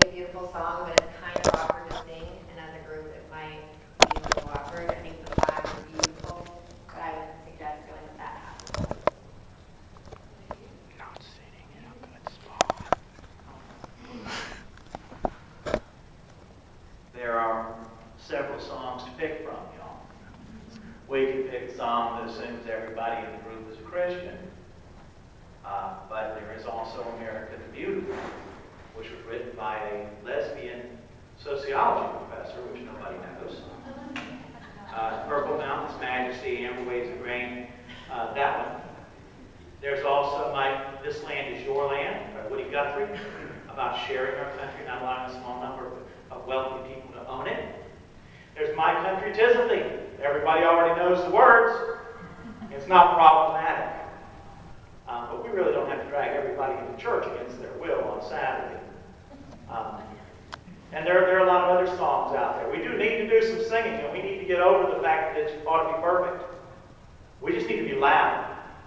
a beautiful song, but it's kind of awkward to sing, and as a group it might be a little awkward. I think the flag is beautiful, but I would suggest going with that half. Not sitting in a good spot. There are several songs to pick from, y'all. We can pick a song that assumes everybody in the group is a Christian. But there is also America the Beautiful, which was written by a lesbian sociology professor, which nobody knows. Purple Mountains, Majesty, Amber Waves of Grain, that one. There's also This Land Is Your Land by Woody Guthrie, about sharing our country, not allowing a small number of wealthy people to own it. There's My Country 'Tis of Thee. Everybody already knows the words. It's not problematic. But we really don't have to drag everybody into church against their will on Saturday. And there are a lot of other songs out there. We do need to do some singing, and we need to get over the fact that it ought to be perfect. We just need to be loud.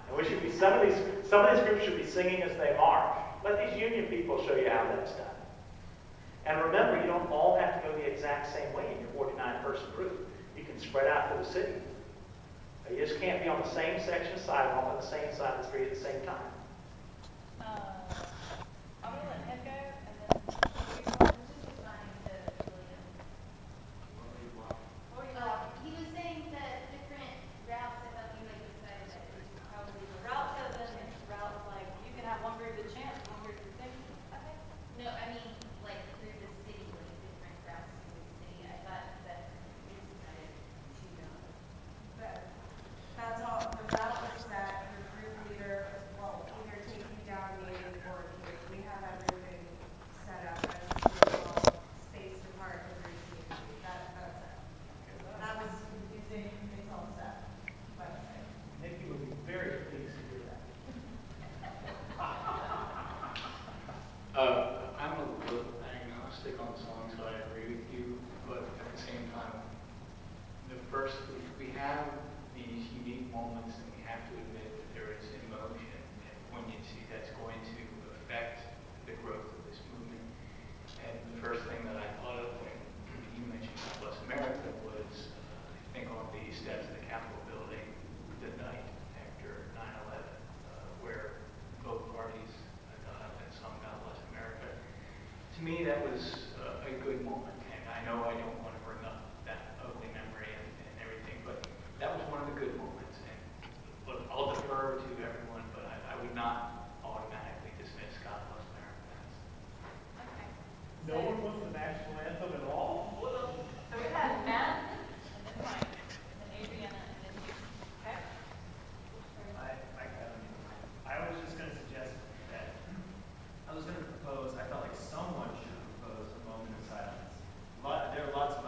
And we should be some of these groups should be singing as they march. Let these union people show you how that's done. And remember, you don't all have to go the exact same way in your 49-person group. You can spread out to the city. You just can't be on the same section of sidewalk on the same side of the street at the same time. I'm going to let Ed go, and then just responding to William. He was saying that different routes, I thought you might decide that it was probably the Route 7 is routes like you can have one group that chants, one group that sings. Okay. No, I mean, like through the city, like different routes through the city. I thought that we decided to go. That's all. The route is that your group leader will either take you down meeting or we have everything set up as a space to park and routine. That's it. That was confusing. It's all set. Nikki would be very pleased to hear that. I'm a little agnostic on the song, so I agree with you, but at the same time, we have these unique moments, and we have to admit that there is emotion and poignancy that's going to affect the growth of this movement. And the first thing that I thought of when you mentioned God Bless America was, I think, on the steps of the Capitol building the night after 9/11, where both parties got up and sung God Bless America. To me, that was a good moment, and I know I don't want to bring up that ugly memory and everything, but that was one of the good moments. And look, I'll defer to everyone, but I would not automatically dismiss God Bless America. Okay. No one wants the national anthem at all? So we have Matt, and then Mike, and then Adriana, and then you. Okay? I was just going to suggest that I was going to propose, I felt like someone should propose a moment of silence. There are lots of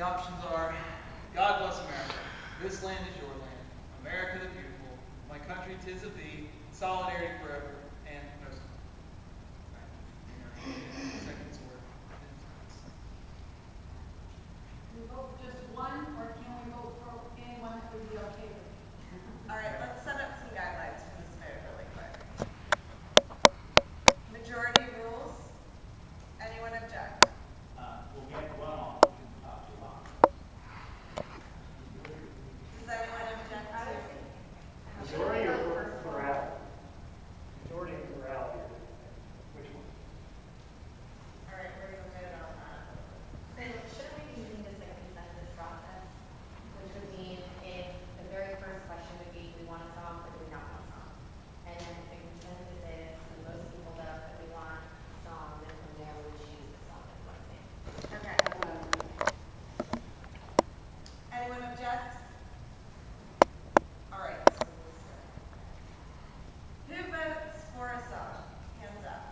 options are, God bless America. This land is your land. America the beautiful. My country 'tis of thee. Solidarity forever. And no song. Seconds or 10 seconds. Can we vote for just one, or can we vote for anyone that would be okay with? All right, let's set up some guidelines for this vote really quick. Majority rules. Anyone object? We'll get one on, Does anyone object to? Majority or plurality? Majority and plurality. Which one? All right, we're gonna vote on that. So shouldn't we be using this like consensus process? Which would mean if the very first question would be, we want a song or do we not want a song? And then if the consensus is, the most people vote that we want a song, then from there we would choose the song that we want to sing. Okay. Anyone object? All right, so we'll start. Who votes for a song? Hands up.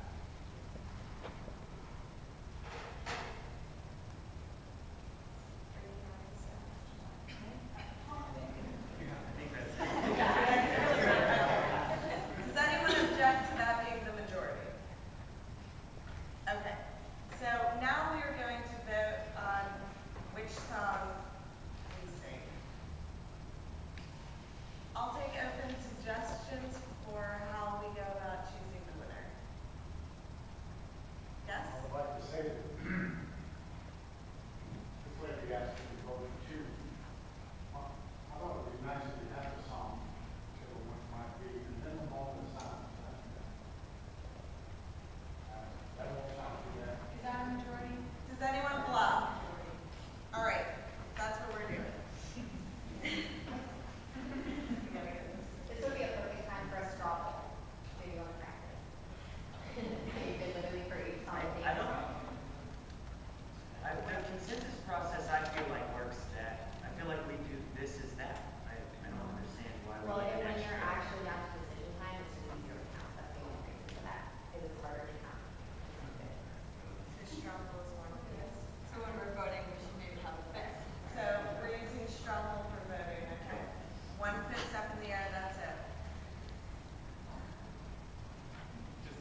Does anyone object to that being the majority? Okay, so now we are going to vote on which song we sing. I'll take open suggestions for how we go about choosing the winner. Yes? I would like to say that this lady asked me to vote for two. I thought it would be nice if we had a song, whichever one it might be, and then the moment of silence. That won't sound too bad. Is that a majority? Does anyone bluff? All right, that's what we're doing. We gotta get this. This would be a perfect time for a straw poll. So you go and practice. So you could literally for each song. I don't know. The consensus process, I feel like works that. I feel like we do this is that. I don't understand why we Well, need and an when you're extra. actually down to decision time, it's just easier to count. That's the only reason for that, is it's harder to count. The struggle is one of this. So when we're voting, we should maybe have a fifth. So we're using struggle for voting, okay? One fist up in the air, that's it. Just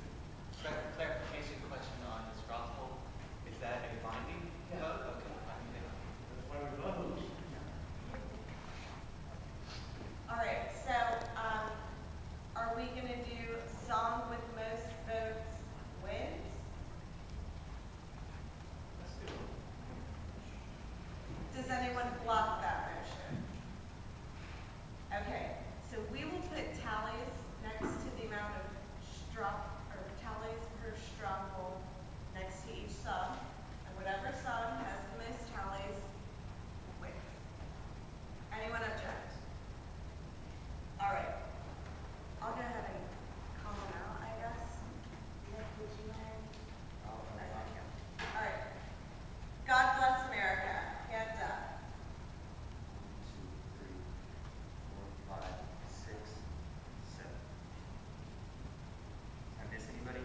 a clarification question on the straw poll. Is that a binding vote? Okay. That's why we vote. All right, so, are we gonna do song with most votes wins? Let's do it. Does anyone block that motion? Okay, so we will put tallies next to the amount of or tallies per straw poll next to each song, and whatever song has the most tallies wins. Anyone object? All right, I'll go ahead and call them out, I guess. All right. God bless America. Hands up. 1, 2, 3, 4, 5, 6, 7. I miss anybody?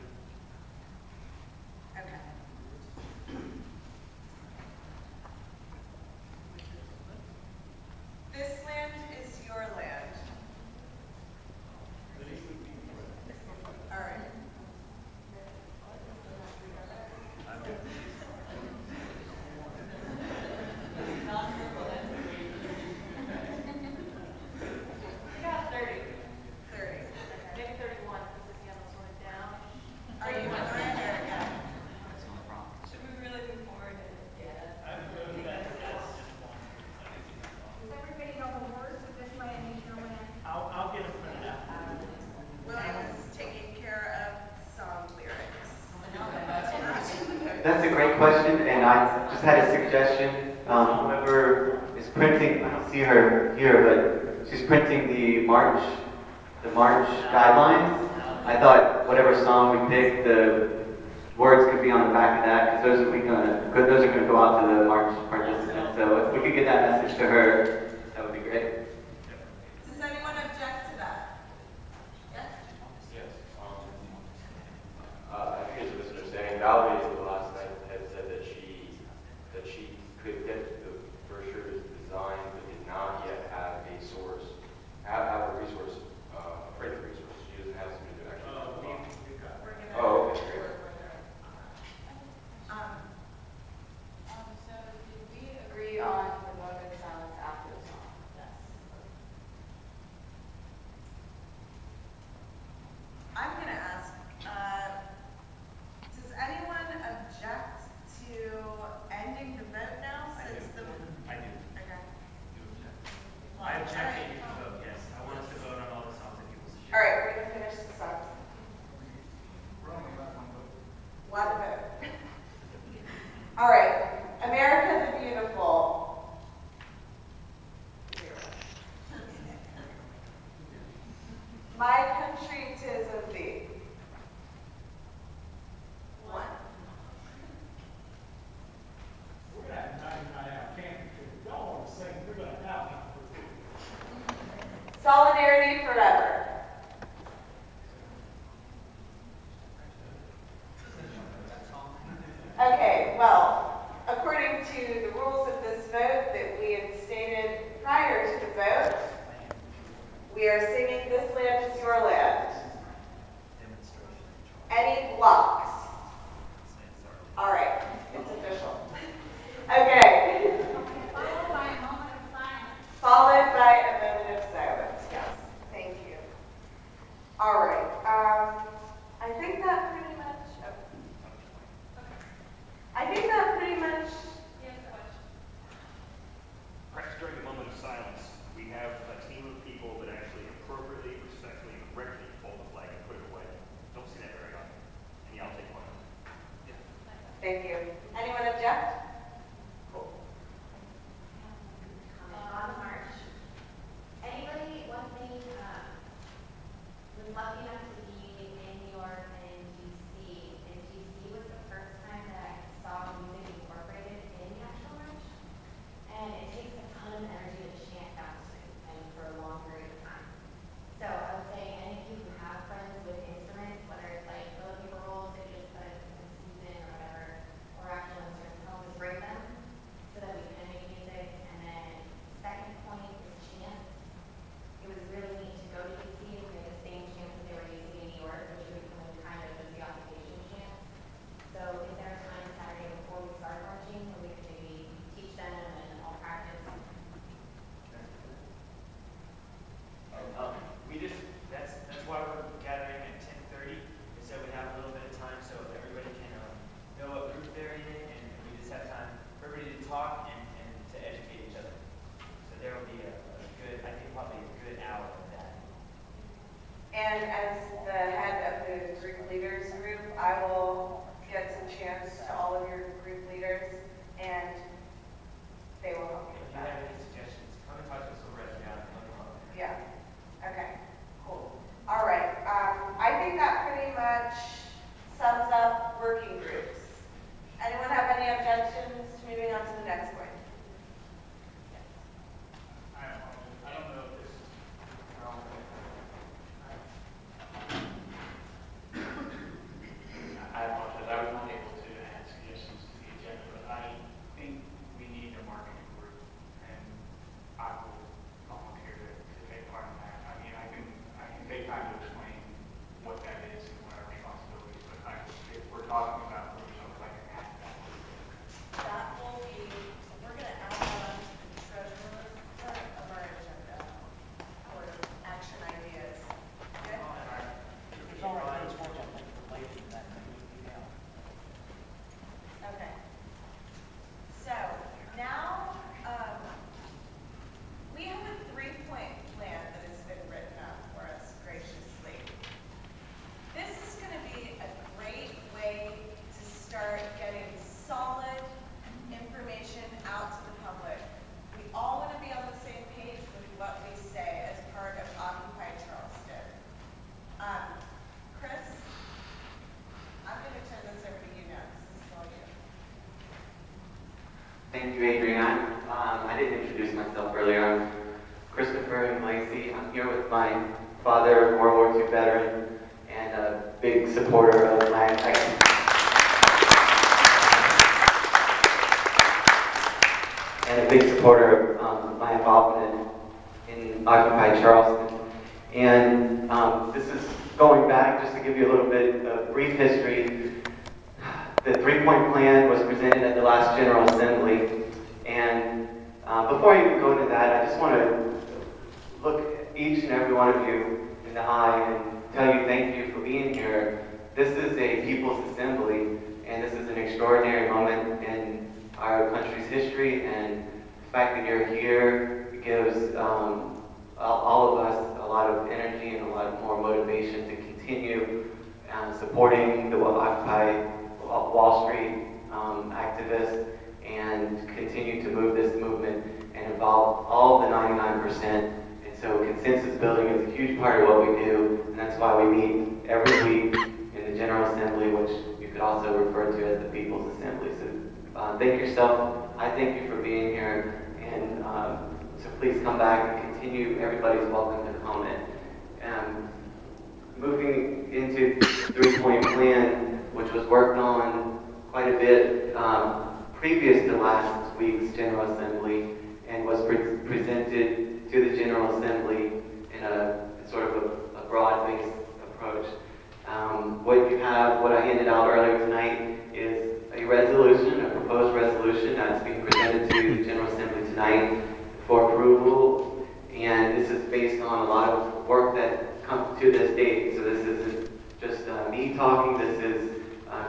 Okay. This land is your land. All right. We got 30, 30. maybe 31, because this yellow sort of down. Are you in there? Yeah. Should we really move forward? Yeah. I'm good with that. That's just one. Does everybody know the words of this might need your land? I'll get it printed out. William is taking care of song lyrics. That's a great question, and I just had a suggestion. Whoever is printing, I don't see her here, but she's printing the March guidelines. I thought whatever song we pick, the words could be on the back of that, because those are going to go out to the March participants. So if we could get that message to her, that would be great. Does anyone object to that? Yes? Yes. I think it's a misunderstanding. Valerie, the last night, had said that she could get the All right, America the Beautiful. My country, 'tis of thee. 1. We're gonna have 99 out camping, if y'all want to sing, we're gonna have one. Solidarity forever. Okay, well, according to the rules of this vote that we had stated prior to the vote, we are singing This Land Is Your Land. Any blocks? All right, it's official. Okay. Followed by a moment of silence. Followed by a moment of silence, yes. Thank you. All right, I think that pretty much, Yes, question. Perhaps during a moment of silence, we have a team of people that actually appropriately, respectfully, and correctly fold the flag and put it away. Don't see that very often. And yeah, I'll take one. Thank you. Anyone object? On the march. Anybody, one thing, was lucky enough to be in New York and in DC. And DC was the first time that I saw music incorporated in the actual march. And it takes a ton of energy to chant downstream and for a long period of time. So I would say any of you who have friends with instruments, whether it's like toilet paper rolls that you just put in a season or whatever, or actual instruments, tell them to bring them so that we can make music. And then second point is chants. It was really neat to go to DC and hear the same chants that they were using in New York, which would become kind of just the occupation chants. So is there a time Saturday before we start marching where we could maybe teach them and all practice? That's why we're gathering at 10:30, is so we have a little bit of time so everybody can know what group they're in, and we just have time for everybody to talk and to educate each other. So there will be a good, I think probably a good hour of that. And as the head of the group leaders group, I will get some chants to all of your group leaders, and they will help you If with you have that. any suggestions, come and talk to us over at the gathering. Yeah. Okay. Cool. All right. I think that pretty much sums up working groups. Anyone have any objections to moving on to the next point? I apologize. I don't know if this is I apologize, I was not able to add suggestions to the agenda, but I think we need a marketing group, and I will volunteer to take part in that. I mean, I can take time to explain what that is and what our responsibilities, but if we're talking about groups, I would like to add that. That will be, we're going to add that on to the treasurer's part of our agenda for action ideas. Okay? It's all right, those ones I think related to that, email. Okay. So now, we have a 3-point plan that has been written up for us graciously. This is going to be a great way to start getting solid information out to the public. We all want to be on the same page with what we say as part of Occupy Charleston. Chris, I'm going to turn this over to you now, because this is all you. Thank you, Adrienne. I didn't introduce myself earlier. I'm Christopher Lacey. I'm here with my father, World War II veteran, and a big supporter of my my involvement in Occupy Charleston. And this is going back, just to give you a little bit of brief history. The 3-point plan was presented at the last General Assembly. And before I even go into that, I just want to look each and every one of you in the eye and tell you thank you for being here. This is a People's Assembly, and this is an extraordinary moment in our country's history, and the fact that you're here gives all of us a lot of energy and a lot more motivation to continue supporting the Occupy Wall Street activists and continue to move this movement and involve all the 99%. And so consensus building is a huge part of what we do, and that's why we meet every week in the General Assembly, which you could also refer to as the People's Assembly. So thank yourself. I thank you for being here, and so please come back and continue. Everybody's welcome to comment. Moving into the 3-point plan, which was worked on quite a bit previous to last week's General Assembly, and was presented to the General Assembly in a sort of a broad-based approach. What I handed out earlier tonight is a resolution, a proposed resolution that's being presented to the General Assembly tonight for approval, and this is based on a lot of work that comes to this date. So this isn't just me talking, this is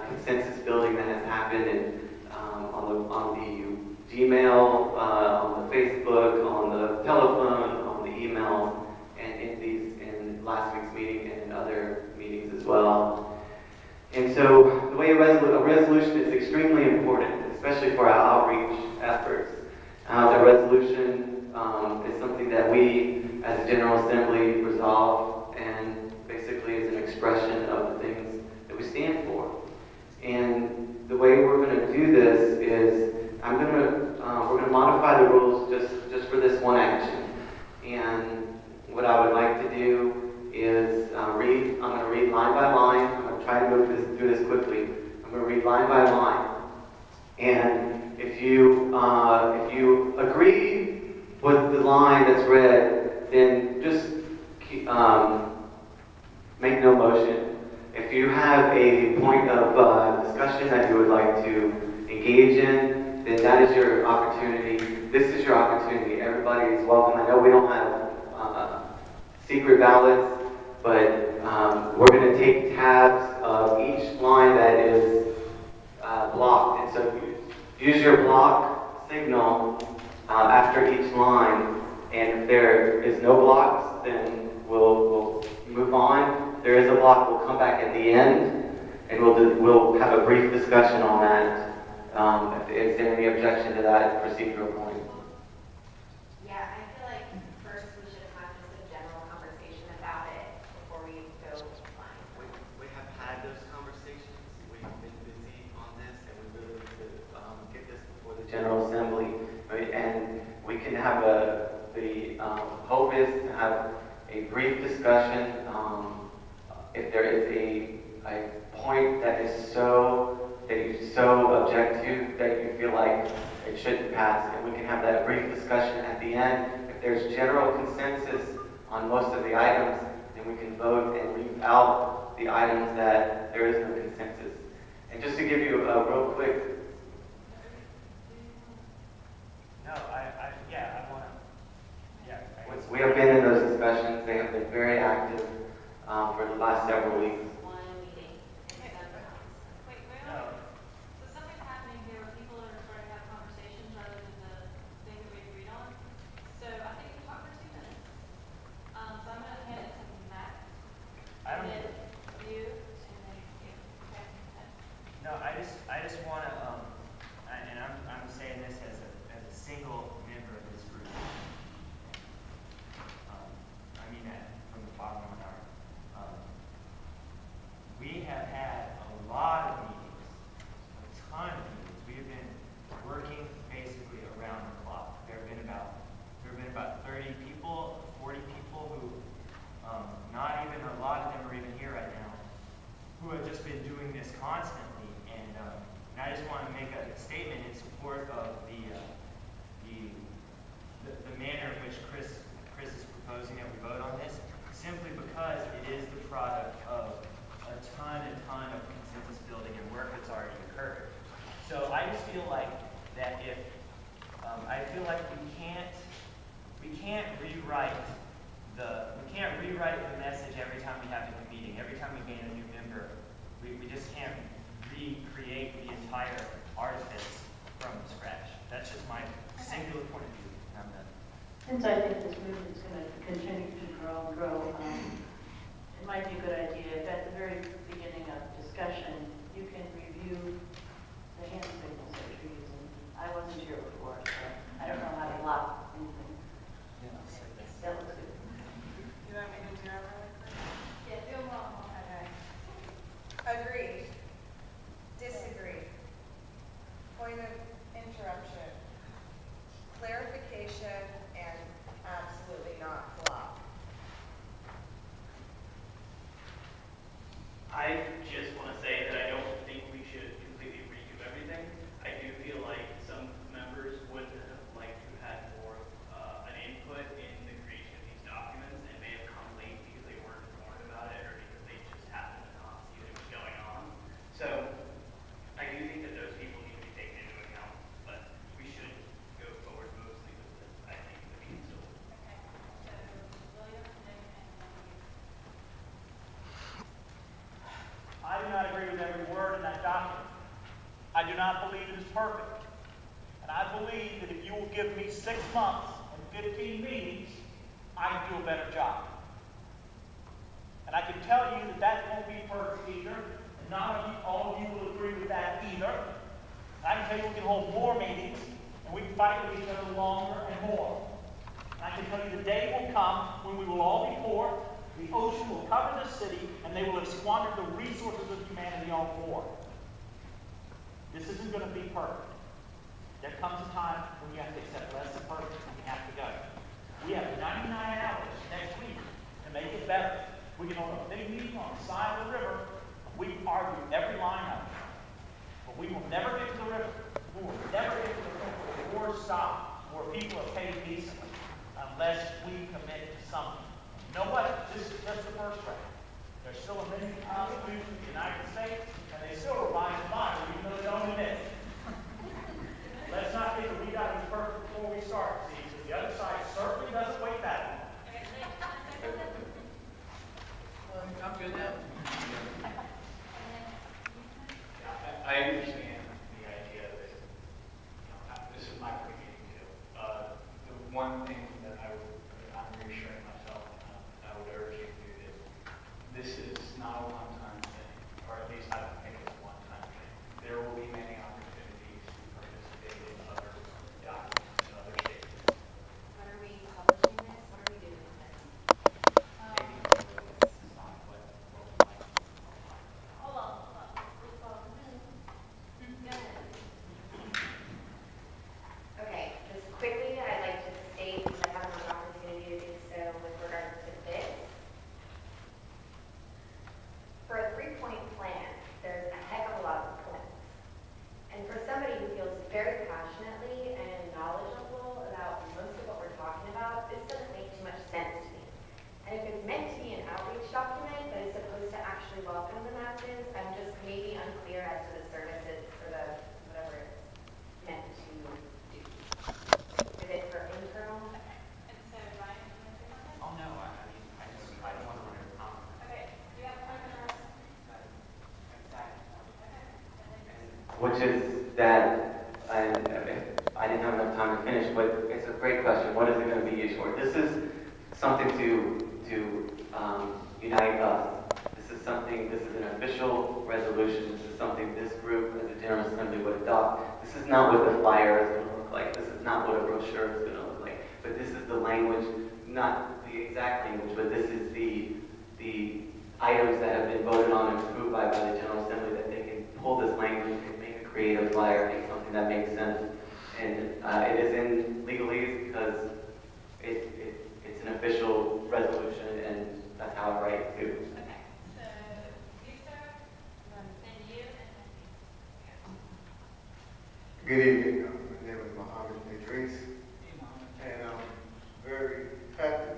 consensus building that has happened on the Gmail, on the Facebook, on the telephone, on the emails, and in last week's meeting and in other meetings as well. And so the way a resolution is extremely important, especially for our outreach efforts. The resolution is something that we, as a General Assembly, resolve, and basically is an expression of the things that we stand for. And the way we're going to do this is we're going to modify the rules just for this one action. And what I would like to do is I'm going to read line by line. I'm going to try to move through this quickly. I'm going to read line by line. And if you agree with the line that's read, then just make no motion. If you have a point of discussion that you would like to engage in, then that is your opportunity. This is your opportunity. Everybody is welcome. I know we don't have secret ballots, but we're going to take tabs of each line that is blocked. And so use your block signal after each line. And if there is no blocks, then we'll move on. If there is a block, we'll come back at the end, and we'll have a brief discussion on that. Is there any objection to that procedural point? Yeah, I feel like first we should have just a general conversation about it before we go line. We have had those conversations. We've been busy on this, and we really need to get this before the General Assembly. Right? And we can have the hope is to have a brief discussion. If there is a point that you so object to that you feel like it shouldn't pass, and we can have that brief discussion at the end. If there's general consensus on most of the items, then we can vote and leave out the items that there is no consensus. And just to give you a real quick. No, I want to. Yeah. We have been in those discussions. They have been very active for the last several weeks. One meeting in December. Wait, No. so something's happening here where people are starting to have conversations rather than the thing that we agreed on. So I think we talked for 2 minutes. So I'm going to hand it to Matt. I don't. And then you, and then you. Okay. No, I just want to, and I'm saying this as a single member of this group. I mean that from the bottom of my heart. We have had a lot of meetings, a ton of meetings. We have been working basically around the clock. There have been about 30 people, 40 people who, not even a lot of them are even here right now, who have just been doing this constantly. And I just want to make a statement in support of the manner in which Chris is proposing that we vote on this, simply because it is the product of a ton of consensus building and work that's already occurred. So I just feel like that if we can't rewrite the message every time we have a new meeting, every time we gain a new member. We just can't recreate the entire artifice from scratch. That's just my singular point of view. I'm done. Since I think this movement's going to continue to grow and grow, it might be a good idea if at the very beginning of discussion, you can review the hand signals that perfect. And I believe that if you will give me 6 months and 15 meetings, I can do a better job. And I can tell you that that won't be perfect either. And not all of you will agree with that either. And I can tell you we can hold more meetings, and we can fight with each other longer and more. And I can tell you the day will come when we will all be poor, the ocean will cover the city, and they will have squandered the resources of humanity on war. This isn't going to be perfect. There comes a time when you have to accept less than perfect, and we have to go. We have 99 hours next week to make it better. We can hold a big meeting on the side of the river. We can argue every line of it. But we will never get to the river. We will never get to the river where the war stops, where people are paid decently, unless we commit to something. You know what? This is just the first round. There's still a many Constitution of the United States, and they still revise the Bible, even though they don't admit it. Let's not think that we got to be perfect before we start, see, because the other side certainly doesn't wait that long. I'm good now. I understand the idea that, this is my pre-meeting too. The one thing that I'm reassuring myself, and I would urge you to do this is not a one-time thing, or at least I don't think it's a one-time thing. There will be many opportunities to participate in other documents and other statements. When are we publishing this? What are we doing with this? Maybe it's not what we might. Hold on. Let's go. Go ahead. Okay, just quickly, I'd like to state, because I haven't had an opportunity to do so with regards to this. For a 3-point plan, there's a heck of a lot of points. And for somebody who feels very passionately and knowledgeable about most of what we're talking about, this doesn't make too much sense to me. And if it's meant to be an outreach document that is supposed to actually welcome the masses, I'm just maybe unclear as to the services for the, whatever it's meant to do. Is it for internal? And so, Ryan, you want to say something? Oh, no, I don't want to run out of time. Okay, you have 5 minutes. Which is that, and I didn't have enough time to finish, but it's a great question. What is it going to be used for? This is something to unite us. This is an official resolution. This is something this group as a General Assembly would adopt. This is not what the flyer is going to look like. This is not what a brochure is going to look like. But this is the language, not the exact language, but this is the items that have been voted on and approved by the General Assembly, that they can pull this language and make a creative flyer, make something that makes sense. And it is in legalese because it's an official resolution, and that's how I write it too. Okay, so you, sir, then you, and then Good evening. My name is Mohammed Idris, and I'm very happy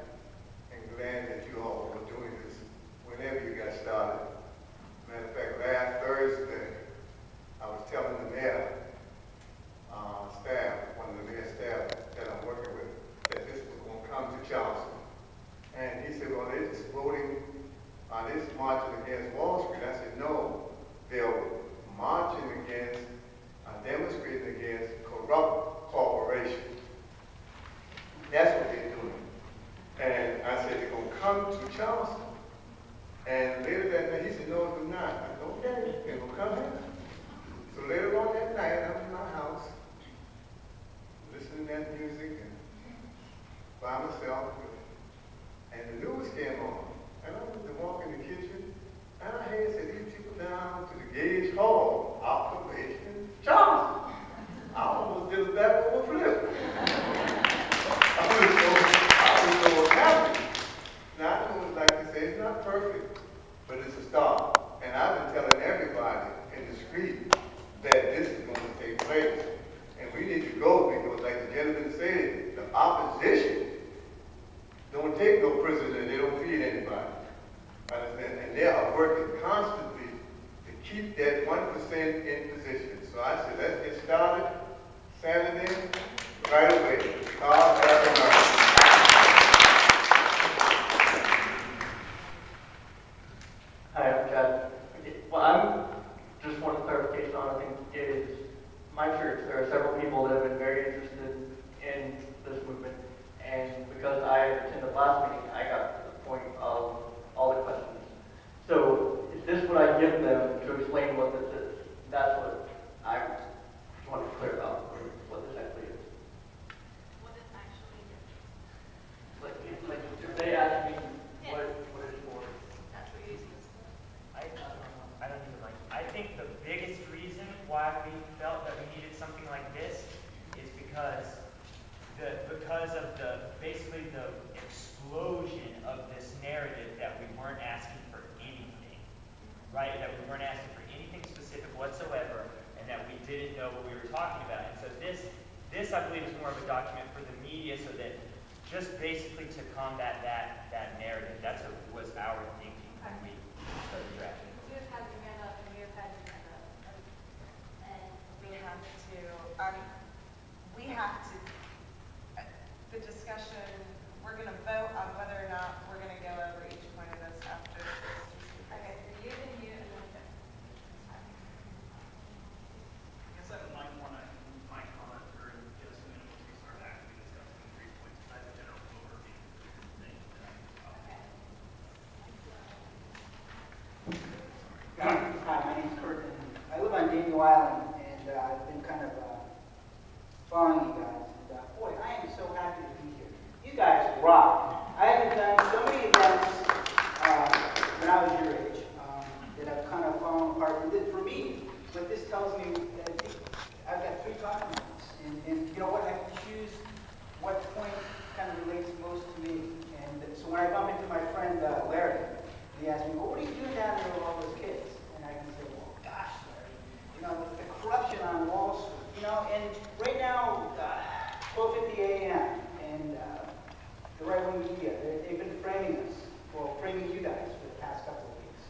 and glad that you all are doing this whenever you got started. Matter of fact, last Thursday, I was telling the mayor staff, one of the mayor staff that I'm working with, that this was going to come to Charleston. And he said, well, they're just voting on this marching against Wall Street. I said, no, they're marching against, demonstrating against corrupt corporations. That's what they're doing. And I said, they're going to come to Charleston. And later that night, he said, no, they're not. I said, okay, they're going to come here. So later on that night, I'm in my house, listening to that music and by myself. And the news came on. And I went to walk in the kitchen, and I heard said, these people down to the Gage Hall, Occupy Charleston. I almost did a back over flip. I was so happy. Now, I know, like I say, it's not perfect, but it's a start. And I've been telling everybody in the street that this is going to take place. And we need to go because, like the gentleman said, the opposition don't take no prisoner, they don't feed anybody. Understand? And they are working constantly to keep that 1% in position. So I said, let's get started Saturday right away. God have mercy. Hi, I'm Chad. Well, I'm just want clarification on, I think it is my church, there are several people that have been very interested in this movement, and because I attended the last meeting, I got to the point of all the questions. So is this what I give them to explain what this is? That's what I want to clear up, what this actually is. What is actually Like if they ask me what it's for. that's what you're using this for? I don't even like, I think the biggest reason why we felt that we needed something like this is because of basically the explosion of this narrative that we weren't asking for anything, right? That we weren't asking for anything specific whatsoever, and that we didn't know what we were talking about. And so this I believe is more of a document for the media, so that just basically to combat that narrative. Was our thinking when we started drafting. You have had your hand up, and you have had your hand up. And we have to, the discussion, we're going to vote on whether or not we're going to go over each point of this after this. Okay, so you and you and then Jeff. I guess I might want to move my comment for just a minute once we start actually discussing the 3 points. I have a general overview of the thing. Hi, my name's Kurt, and I live on Daniel Island, and I've been kind of following you guys. And boy, I am so happy to be here. You guys rock. I haven't done so many events when I was your age that I've kind of fallen apart. And for me, what this tells me, I've got 3 talking points, and you know what? I can choose what point kind of relates most to me. And so when I bump into my friend Larry, he asked me, well, what are you doing down there with all those kids? And I can say, well, gosh, Larry, you know, the corruption on Wall Street, you know, and right now, 12:50 a.m., and the right-wing media, they've been framing us, well, framing you guys for the past couple of weeks.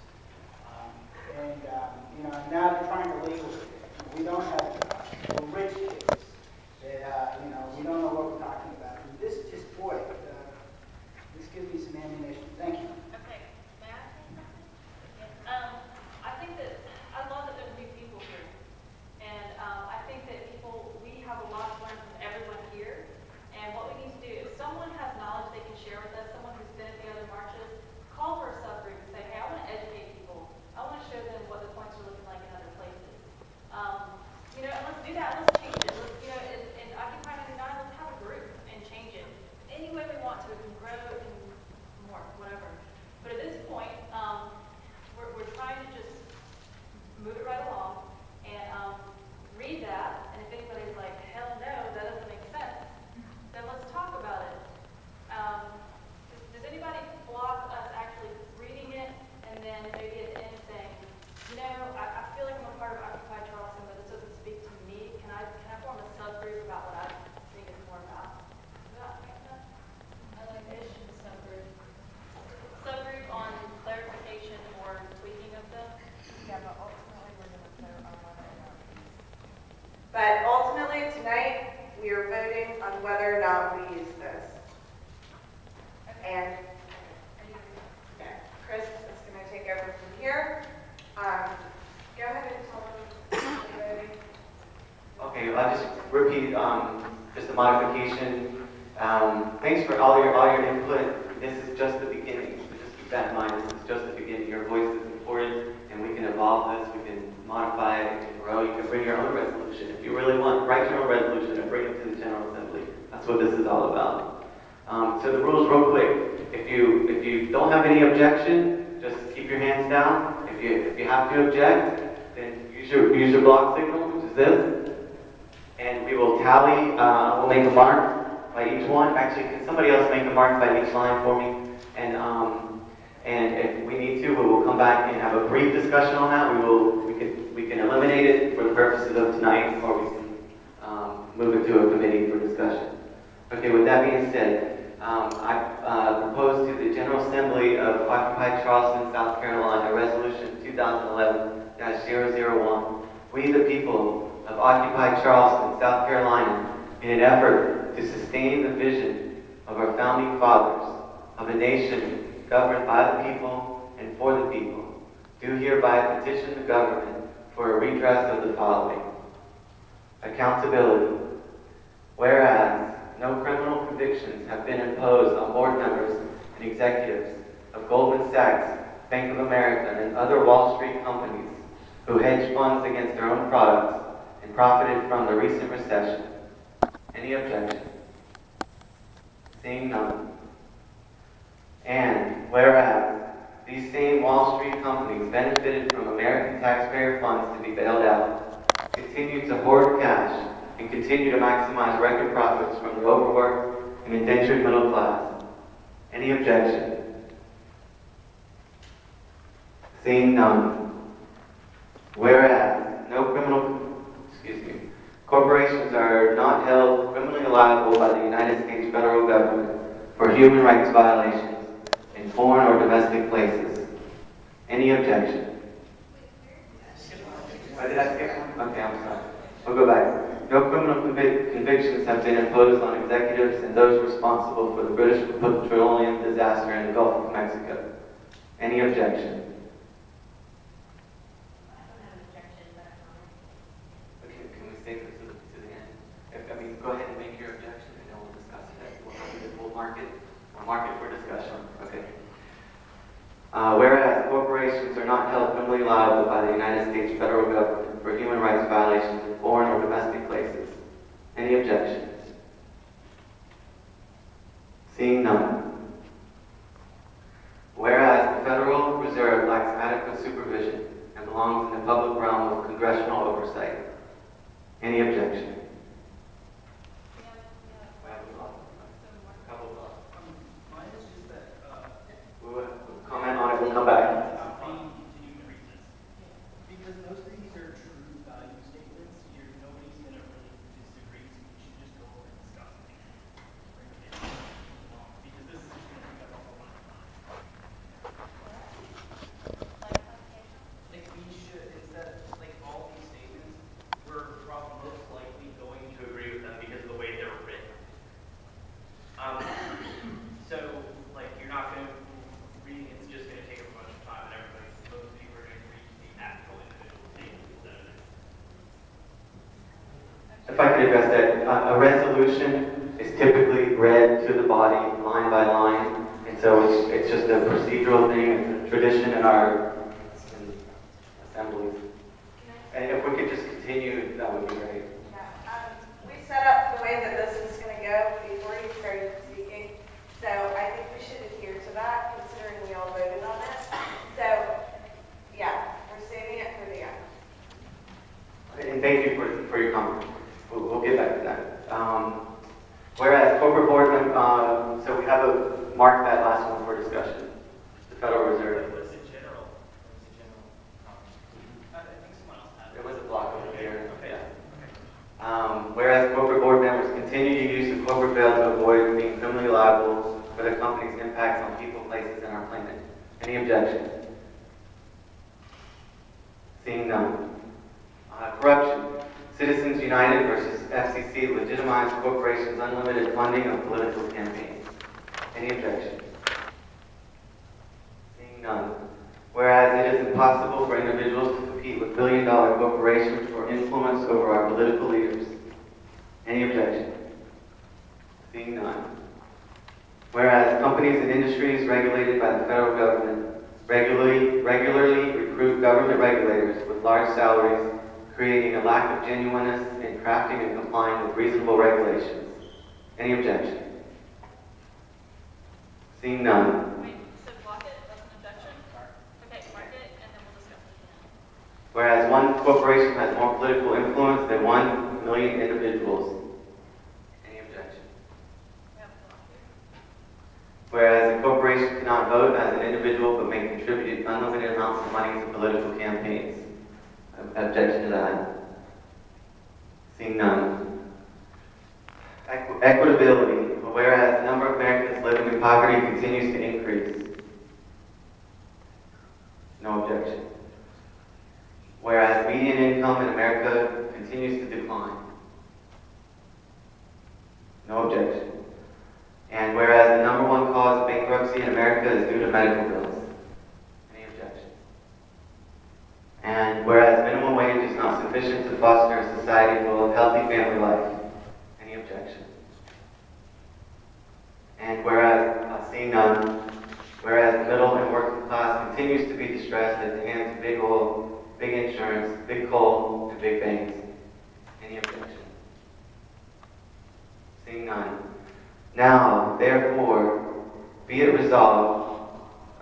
You know, now they're trying to label it. We don't have jobs. We're rich kids. That, you know, we don't know what we're talking about. And this just, boy, this gives me some ammunition. Thank you. Okay, may I say something? I think that, I love that there's new people here. And I think that we have a lot to learn from everyone here. And what we need to do, if someone has knowledge they can share with us, someone who's been at the other marches, call for a subgroup and say, hey, I want to educate people. I want to show them what the points are looking like in other places. You know, and let's do that. Let's change it. Let's, you know, in Occupy 99, let's have a group and change it any way we want to. It can grow, it can more, whatever. But at this point, we're trying to just move it right along and read that. And if anybody's like, hell no, that doesn't make sense, then let's talk about it. Does anybody block us actually reading it and then maybe at the end saying, you know, I feel like I'm a part of Occupy Charleston, but this doesn't speak to me. Can I form a subgroup about what I think it's more about? Does that make sense? I like ish subgroup. Subgroup on clarification or tweaking of them. Yeah, but ultimately, we're going to vote on whether or not. But ultimately, tonight, we are voting on whether or not we use this. And Chris is going to take over from here. Go ahead and tell them when you're ready. Okay, I'll just repeat just a modification. Thanks for all your input. This is just the beginning. So just keep that in mind. This is just the beginning. Your voice is important, and we can evolve this. We can modify it. We can grow. You can bring your own resolution if you really want. Write your own resolution and bring it to the General Assembly. That's what this is all about. So the rules, real quick. If you don't have any objection, just keep your hands down. If you have to object, then use your block signal, which is this, and we will tally. We'll make a mark by each one. Actually, can somebody else make a mark by each line for me? And if we need to, we will come back and have a brief discussion on that. We can eliminate it for the purposes of tonight, or we can move it to a committee for discussion. Okay. With that being said, I propose to the General Assembly of Occupy Charleston, South Carolina, Resolution 2011-001. We, the people of Occupy Charleston, South Carolina, in an effort to sustain the vision of our founding fathers of a nation governed by the people and for the people, do hereby petition the government for a redress of the following. Accountability. Whereas no criminal convictions have been imposed on board members and executives of Goldman Sachs, Bank of America, and other Wall Street companies who hedged funds against their own products and profited from the recent recession. Any objection? Seeing none. And whereas these same Wall Street companies benefited from American taxpayer funds to be bailed out, continue to hoard cash, and continue to maximize record profits from the overworked and indentured middle class. Any objection? Seeing none. Whereas corporations are not held criminally liable by the United States federal government for human rights violations in foreign or domestic places. Any objection? Why did I skip one? Okay, I'm sorry. We'll go back. No criminal convictions have been imposed on executives and those responsible for the British petroleum disaster in the Gulf of Mexico. Any objection? Okay, can we save this to the end? Go ahead and make your objection, and then we'll discuss it. We'll mark it for discussion. Okay. Whereas corporations are not held criminally liable by the United States federal government for human rights violations in foreign or domestic places. Any objections? Seeing none. Whereas the Federal Reserve lacks adequate supervision and belongs in the public realm of congressional oversight. Any objection? Comment on it, we'll come back. Because most of these are true value statements, nobody's going to really disagree, so we should just go over and discuss it. Because this is just going to take up a lot of time. Like we should, instead of all these statements, we're probably most likely going to agree with them because of the way they're written. So you're not going to reading, it's just going to take a bunch of time, and most people are going to read the actual individual tables. If I could address that, a resolution is typically read to the body line by line, and so it's just a procedural thing, it's a tradition in our assemblies. And if we could just continue, that would be great. Yeah, we set up the way that this was going to go before you started speaking, so I think we should adhere to that, considering we all voted on it. So, yeah, we're saving it for the end. And thank you for your comment. We'll get back to that. Whereas corporate board, so we have mark that last one for discussion. The Federal Reserve. It was a general I think someone else had it. There was a block over here. Okay. Yeah. Whereas corporate board members continue to use the corporate veil to avoid being criminally liable for the company's impacts on people, places, and our planet. Any objection? Seeing none. Corruption. Citizens United versus FCC legitimized corporations' unlimited funding of political campaigns. Any objection? Seeing none. Whereas it is impossible for individuals to compete with billion-dollar corporations for influence over our political leaders. Any objection? Seeing none. Whereas companies and industries regulated by the federal government regularly recruit government regulators with large salaries, creating a lack of genuineness in crafting and complying with reasonable regulations. Any objection? Seeing none. Wait, so block it, that's an objection? Okay, mark it, and then we'll discuss it. Whereas one corporation has more political influence than 1 million individuals. Any objection? Whereas a corporation cannot vote as an individual but may contribute unlimited amounts of money to political campaigns. Objection to that. Seeing none. Equitability. Whereas the number of Americans living in poverty continues to increase. No objection. Whereas median income in America continues to decline. No objection. And whereas the number one cause of bankruptcy in America is due to medical bills. Any objection? And whereas minimum wage is not sufficient to foster a society full of healthy family life. Any objection? And whereas, seeing none, whereas the middle and working class continues to be distressed at the hands of big oil, big insurance, big coal, and big banks. Any objection? Seeing none. Now, therefore, be it resolved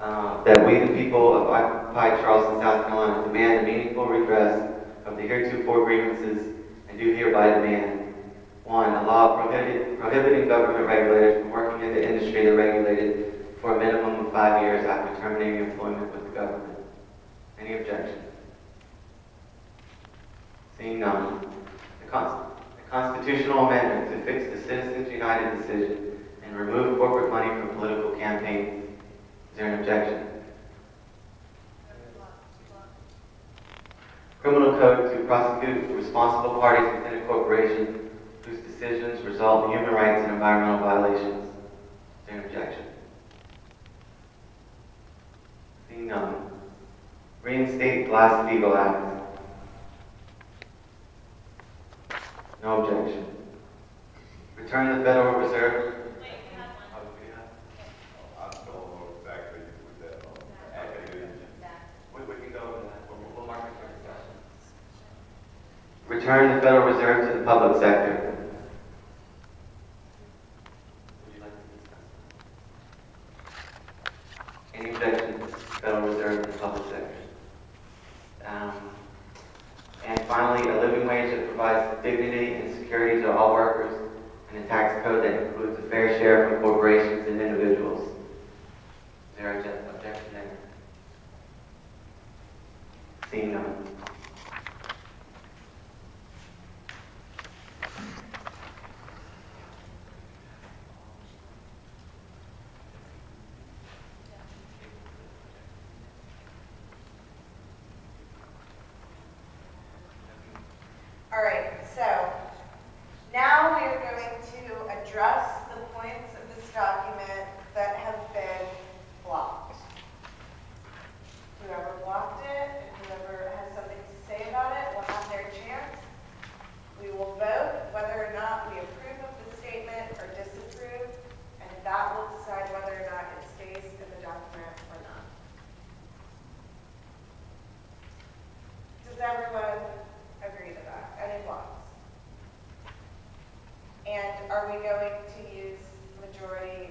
that we, the people of Occupy Charleston, South Carolina, demand a meaningful redress of the heretofore grievances and do hereby demand: 1. A law prohibiting government regulators from working in the industry they're regulated for a minimum of 5 years after terminating employment with the government. Any objection? Seeing none. The constitutional amendment to fix the Citizens United decision and remove corporate money from political campaigns. Is there an objection? Criminal code to prosecute responsible parties within a corporation whose decisions result in human rights and environmental violations. Is there an objection? Seeing none. Reinstate Glass-Steagall Act. No objection. Return the Federal Reserve. Wait, we have one. I don't know exactly what that We can go over that. We'll mark it for discussion. Return the Federal Reserve to the public sector. Would you like to discuss? Any objections to Federal Reserve to the public sector? And finally, a living wage that provides dignity and security to all workers, and a tax code that includes a fair share for corporations and individuals. Is there an objection there? Seeing none. All right, so now we are going to address the points of this document that have been blocked. Whoever blocked it and whoever has something to say about it will have their chance. We will vote whether or not we approve of the statement or disapprove, and that will decide whether or not it stays in the document or not. Does everyone agree to that? Any blocks? And are we going to use majority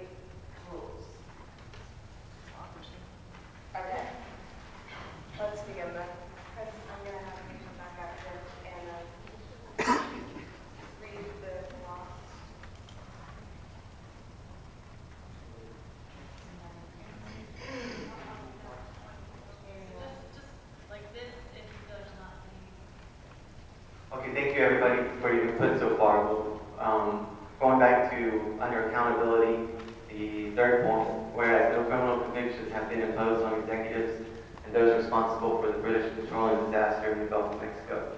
rules? Okay. Let's begin then. Chris, I'm going to have you come back up here and read the law. Just like this, if you feel like not saying. Okay, thank you everybody for your input so far. Going back to under accountability, the third point, whereas no criminal convictions have been imposed on executives and those responsible for the British petroleum disaster in the Gulf of Mexico.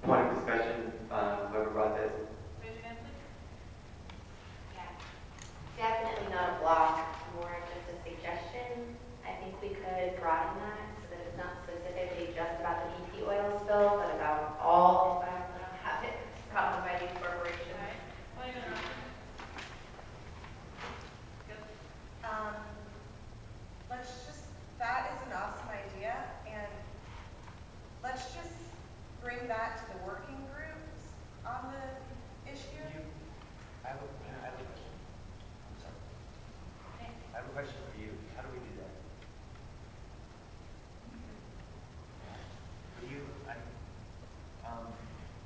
Point of discussion, whoever brought this. Raise your hand, please. Yeah, definitely not a block, more just a suggestion. I think we could broaden that so that it's not specifically just about the BP oil spill, but about all environmental habits caused by these corporations. Why are you gonna run? Good. That is an awesome idea, and let's just bring that to the working groups on the issue. I have a question. I'm sorry. I have a question for you. How do we do that?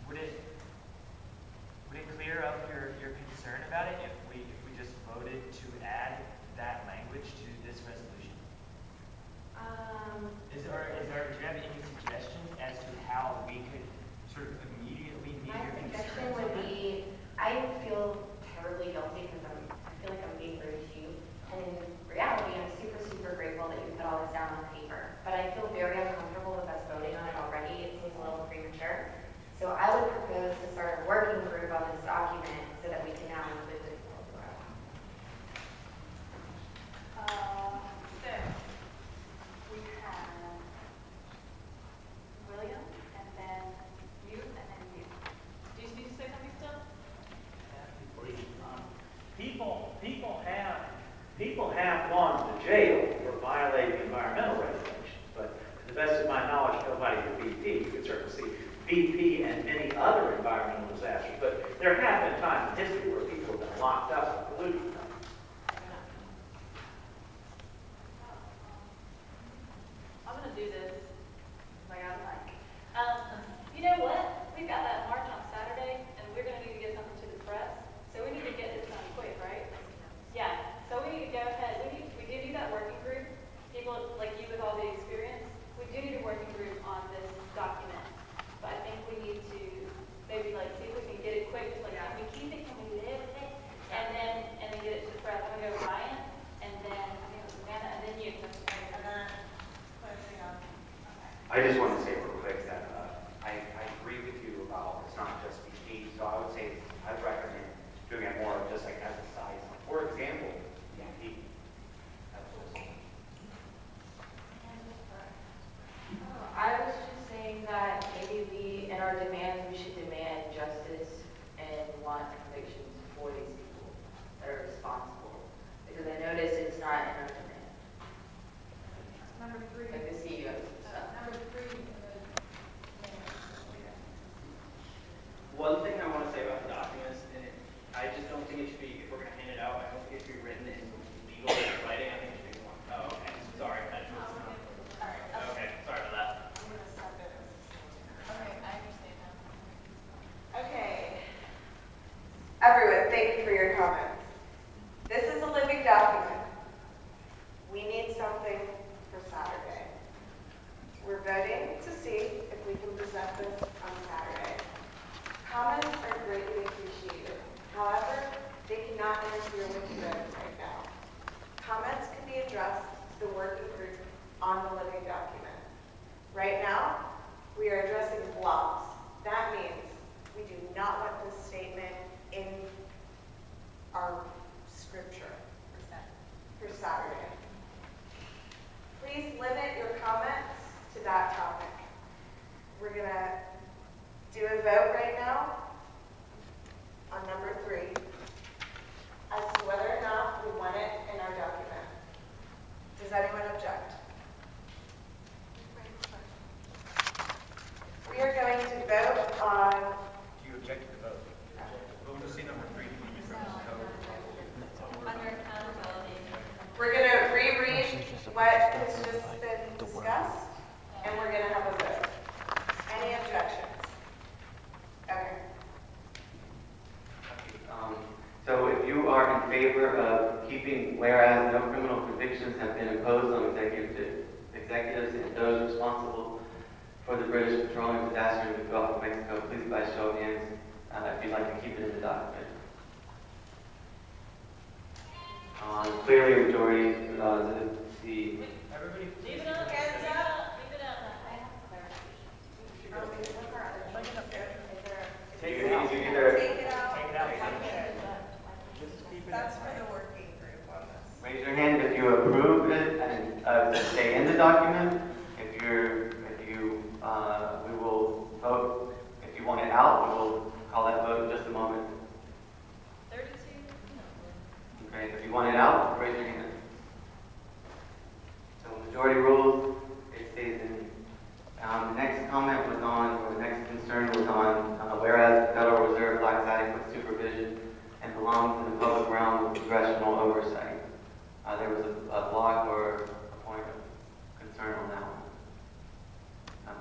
Would it clear up your concern about it if we just voted to add that language to this resolution? Do you have any suggestions as to how we could sort of immediately meet My your suggestion concerns? would be, I feel terribly BP and many other environmental disasters, but there have been times in history where people have been locked up for polluting. I'm gonna do this, because I got a mic. You know what? We've got that march on Saturday, and we're gonna need to get something to the press, so we need to get this done quick, right? Yeah, so we need to go ahead, we do need that working group, people like you with all the experience. We do need a working group on this document, but I think we need to maybe like see if we can get it quick, like can we keep it, can we live with it? And then get it to the press. I'm gonna go Ryan, and then Savannah, and then you. And then closing up. I just want to say real quick that I agree with you about it's not just BP. So I would say I'd recommend doing it more just like as a size. For example, BP. Absolutely. I was just saying that maybe we, in our demands, we should demand justice and want convictions for these people that are responsible. Because I notice it's not in our demand. Number 3. Like the CEOs and stuff. Number 3. One thing I want to say about the documents, and I just don't think it should be, if we're going to hand it out, I don't think it should be written in legal writing. I think it should be one. Oh, okay. Sorry. Okay, sorry about that. Okay, I understand now. Okay. Everyone, thank you for your comments. This is a living document. We need something for Saturday. We're voting to see if we can present this on Saturday. Comments are greatly appreciated. However, they cannot interfere with the vote right now. Comments can be addressed to the working group on the living document. Right now, we are addressing blocks. That means we do not want this statement in our scripture for Saturday. Please limit your comments to that topic. We're going to do a vote right now on number 3 as to whether or not we want it in our document. Does anyone object? We are going to vote on. Do you object to the vote? Vote to see number 3. Under accountability. We're going to reread what has just been discussed, and we're going to have a vote. Any objections? Okay. So if you are in favor of keeping, whereas no criminal convictions have been imposed on executives and those responsible for the British petroleum disaster in the Gulf of Mexico, please by show of hands if you'd like to keep it in the document. Clearly a majority, the Everybody, leave it up. Hands up. Leave it up. I have clarification. What's our other choice? Is there? Take it out. Take it out. Take it out. Take it out. That's for the working group on this. Raise your hand if you approve it and to stay in the document. We will vote. If you want it out, we will call that vote in just a moment. 32. Okay, if you want it out, raise your hand. So majority rules, it stays in. The next comment was on, or the next concern was on, whereas the Federal Reserve lacks adequate supervision and belongs in the public realm with congressional oversight. There was a block or a point of concern on that one.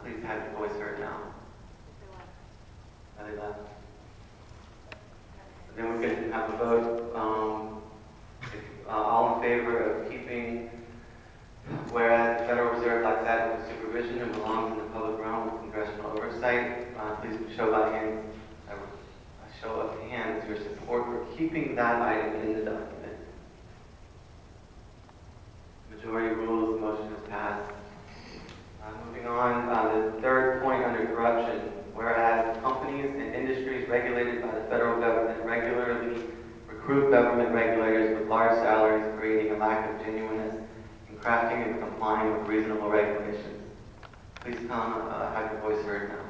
Please have your voice heard now. They left. Then we're going to have a vote. All in favor of keeping, whereas the Federal Reserve lacks adequate supervision and belongs in the public realm with congressional oversight, please show by hands, a show of hands your support for keeping that item in the document. Majority rules, the motion is passed. Moving on, the third point under corruption, whereas companies and industries regulated by the federal government regularly recruit government regulators with large salaries, creating a lack of genuineness in crafting and complying with reasonable regulations. Please come, have your voice heard now.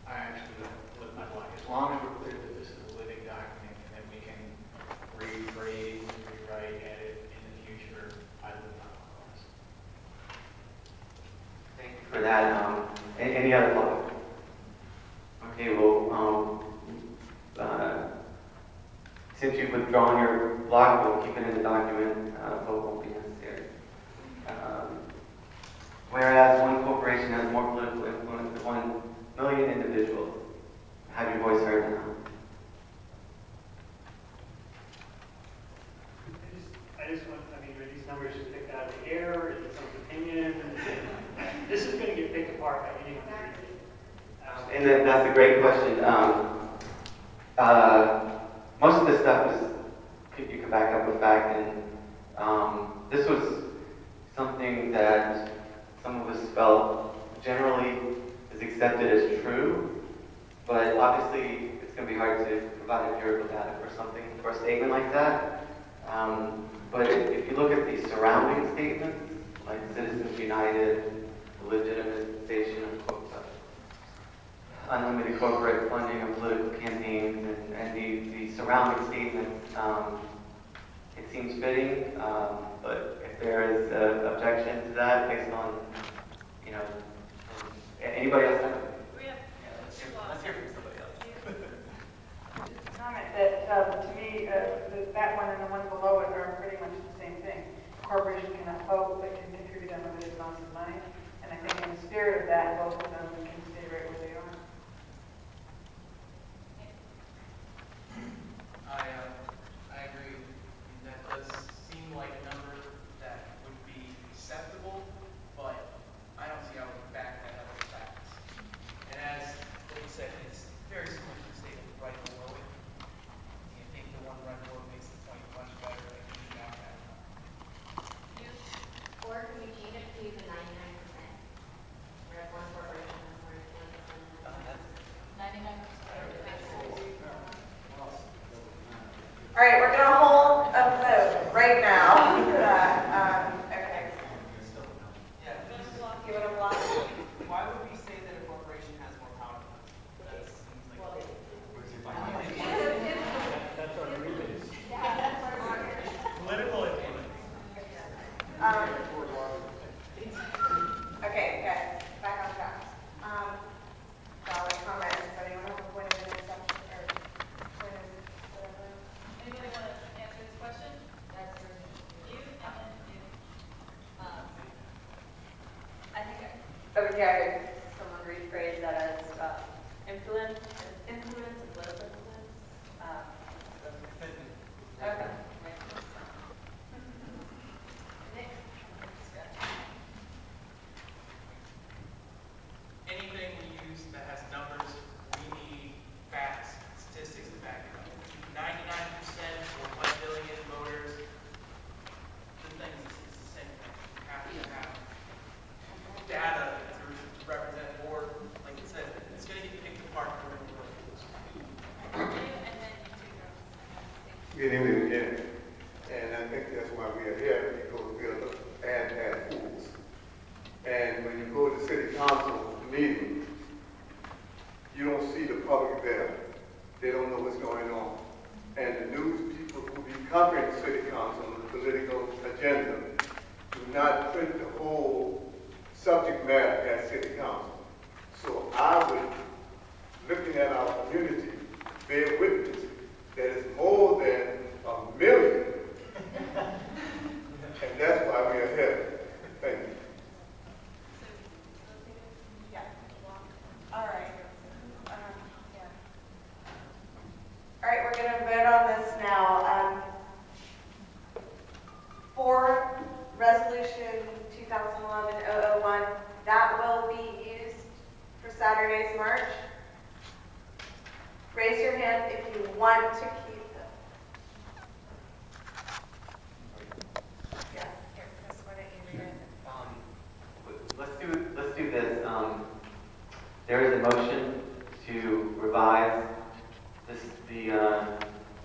I actually would like, as long as we're clear that this is a living document and that we can rephrase, rewrite, edit in the future, I would not cause. that, any other blog? Okay, well, since you've withdrawn your blog, we'll keep it in the document, vote won't be necessary. Whereas one corporation has more political influence than 1 million individuals. Have your voice heard now. I just want, I mean, are these numbers just picked out of the air? Is it someone's opinion? This is going to get picked apart by anyone. And then that's a great question. Most of this stuff is, you can back up with fact, and this was something that some of us felt generally is accepted as true, but obviously it's going to be hard to provide empirical data for something, for a statement like that. But if you look at the surrounding statements, like Citizens United, the legitimization of unlimited corporate funding of political campaigns, and the surrounding statements, it seems fitting, but if there is an objection to that based on, you know, anybody else have? Let's hear from somebody else. Comment that, to me, that one and the one below it are pretty much the same thing. A corporation cannot vote, but can contribute unlimited amounts of money. And I think in the spirit of that, both of them can stay right where they are. I agree. That does seem like a number that would be acceptable, but I don't see how we can back that up with facts. And as Blake said, it's very similar to the statement right below it. I think the one right below makes the point much better than the back that up. Or can we change it to the 99%? Where if one corporation has more influence than 99%. All right, we're gonna hold a vote right now. Okay. Give it a block. Why would we say that a corporation has more power than us? That seems like That's our reason. Political influence. Okay, guys, back on track. Valid comments. Anyone have a point of interception or point of whatever? Anybody want to answer this question? That's for you, and then you. I think Okay. someone rephrased that as influence and political influence. Okay. anything we use that has numbers, we need facts, statistics to back it up. 99% or 1 billion voters, the thing is the same thing. You have to have data to represent more. Like it said, it's going to get picked apart for Good evening again. And I think that's why we are here, because we are the bad fools. And when you go to city council meetings, you don't see the public there. They don't know what's going on. And the news people who be covering the city council and the political agenda do not print the whole subject matter at city council. So I would, looking at our community, bear witness that it's more than 1 million. And that's why we are here. Thank you. Yeah. All right. Yeah. All right, we're going to vote on this now. For Resolution 2011-001, that will be used for Saturday's march. Raise your hand if you want to keep them. Yeah, here, Chris, why don't you read it? Let's do this. There is a motion to revise the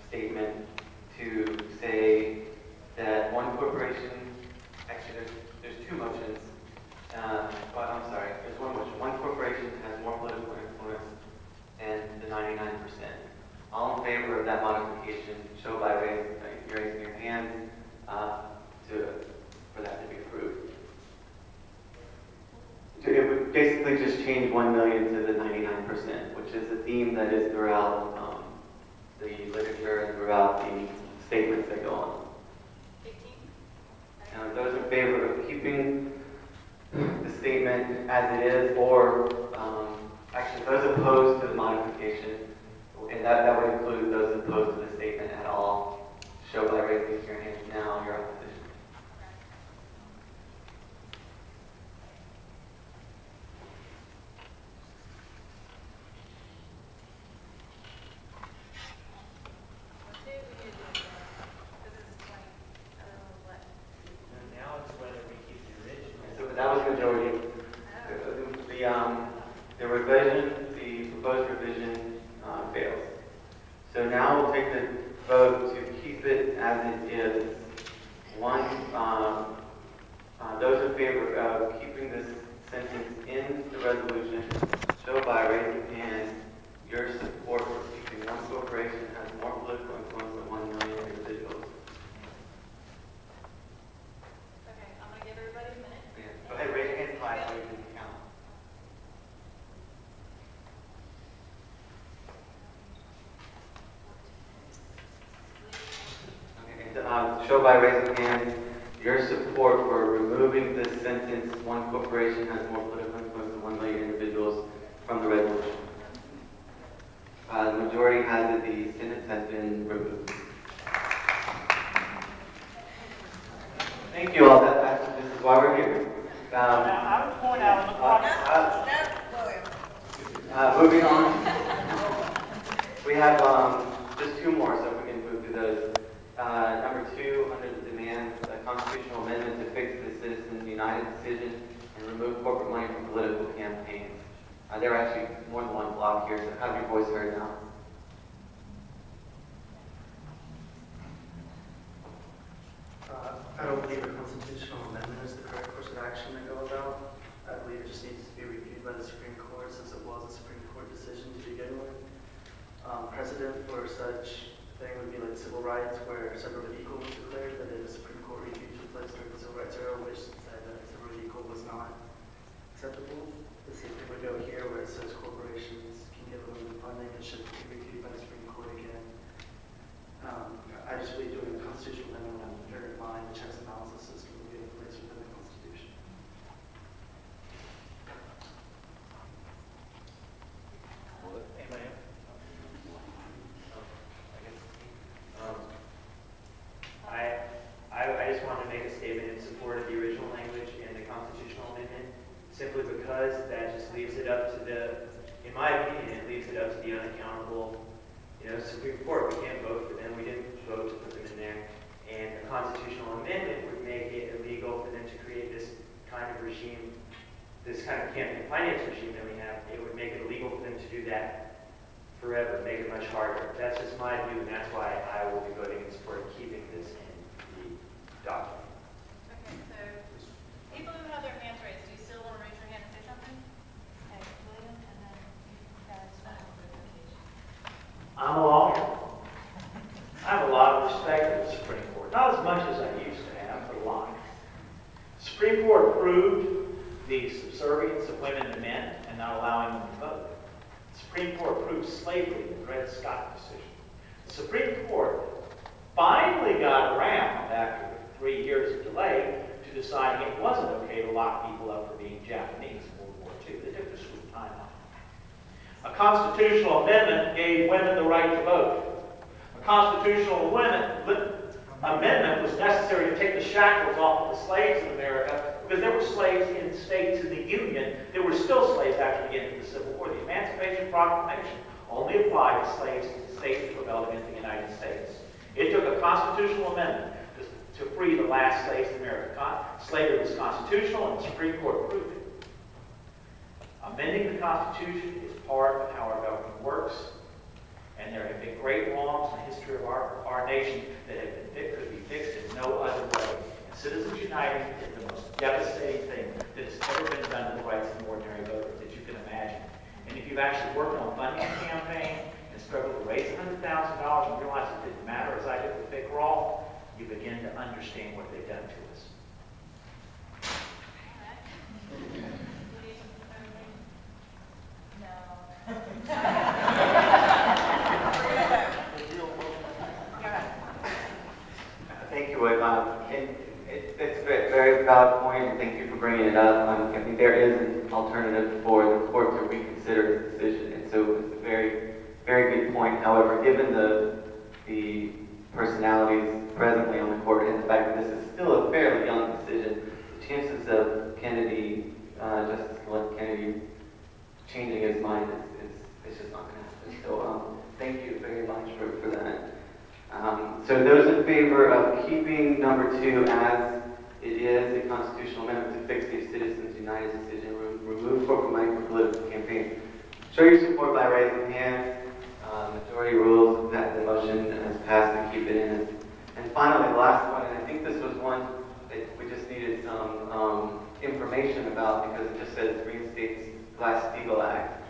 statement to say that one corporation, actually there's two motions, but I'm sorry, there's one motion. One corporation has more political influence than the 99%. All in favor of that modification, show by raising your hand for that to be approved. basically just change 1 million to the 99%, which is a theme that is throughout the literature and throughout the statements that go on. And those in favor of keeping the statement as it is, or actually those opposed to the modification, and that would include those opposed to the statement at all, show by raising your hand now your opposition. Now it's whether we keep the original. So that was majority. The revision, the proposed revision fails. So now we'll take the vote to keep it as it is. Those in favor of keeping this sentence in the resolution, show by raising hand your support for keeping one corporation has more political influence than 1 million individuals. Okay, I'm gonna give everybody a minute. Yeah. Go ahead, raise your hand twice so you can count. Okay, and, show by raising hand your support for removing this sentence, one corporation has more political influence than 1 million individuals, from the resolution. The majority has it, the sentence has been removed. Thank you all, this is why we're here. Now, I would point out on the moving on, we have just 2 more, so if we can move through those. Number 2, under the demand, a constitutional amendment to fix the Citizens United decision and remove corporate money from political campaigns. There are actually more than one block here, so have your voice heard now. I don't believe a constitutional amendment is the correct course of action to go about. I believe it just needs to be reviewed by the Supreme Court since it was a Supreme Court decision to begin with. Precedent for such thing would be like civil rights, where severally equal was declared, that the Supreme Court reviewed the place during the civil rights era, which said that severally equal was not acceptable. The same thing would go here, where it says corporations can get limited funding. It should be reviewed by the Supreme Court again. I just believe doing a constitutional amendment would bear in mind the checks and balances system would be in place within the Constitution. Anybody else? I just wanted to make a statement in support of the original language in the constitutional amendment, simply because that just leaves it up to the, in my opinion, it leaves it up to the unaccountable, Supreme Court. We can't vote for them. We didn't vote to put them in there. And a constitutional amendment would make it illegal for them to create this kind of regime, this kind of campaign finance regime that we have. It would make it illegal for them to do that forever, make it much harder. That's just my view, and that's why I will be voting in support of keeping this in the document. Okay, so people who have their hands raised, do you still want to raise your hand and say something? Okay, William, and then you guys. I'm a lawyer. I have a lot of respect for the Supreme Court. Not as much as I used to have, but a lot. The Supreme Court approved the subservience of women to men and not allowing them to vote. The Supreme Court approved slavery in the Dred Scott decision. The Supreme Court finally got around, after 3 years of delay, to deciding it wasn't okay to lock people up for being Japanese in World War II. They took the sweet time on it. A constitutional amendment gave women the right to vote. A constitutional amendment was necessary to take the shackles off of the slaves in America, because there were slaves in states in the Union. There were still slaves after the end of the Civil War. The Emancipation Proclamation only applied to slaves in states that rebelled against the United States. It took a constitutional amendment to free the last slaves in America. Slavery was constitutional, and the Supreme Court approved it. Amending the Constitution is part of how our government works, and there have been great wrongs in the history of our nation that could be fixed in no other way. And Citizens United is the most devastating thing that has ever been done to the rights of an ordinary voter that you can imagine. And if you've actually worked on funding a campaign and struggled to raise $100,000 and realized it didn't matter, as I did with Vic Roth, you begin to understand what they've done to us. for bringing it up. I think there is an alternative for the court to reconsider its decision, and so it's a very, very good point. However, given the personalities presently on the court and the fact that this is still a fairly young decision, the chances of Kennedy, Justice-elect Kennedy, changing his mind is just not going to happen. So thank you very much for that. So those in favor of keeping number 2 as it is, a constitutional amendment to fix the Citizens United decision, remove corporate money for political campaigns. Show your support by raising hands. Majority rules that the motion has passed and keep it in. And finally, the last one, and I think this was one that we just needed some information about because it just says reinstates Glass-Steagall Act.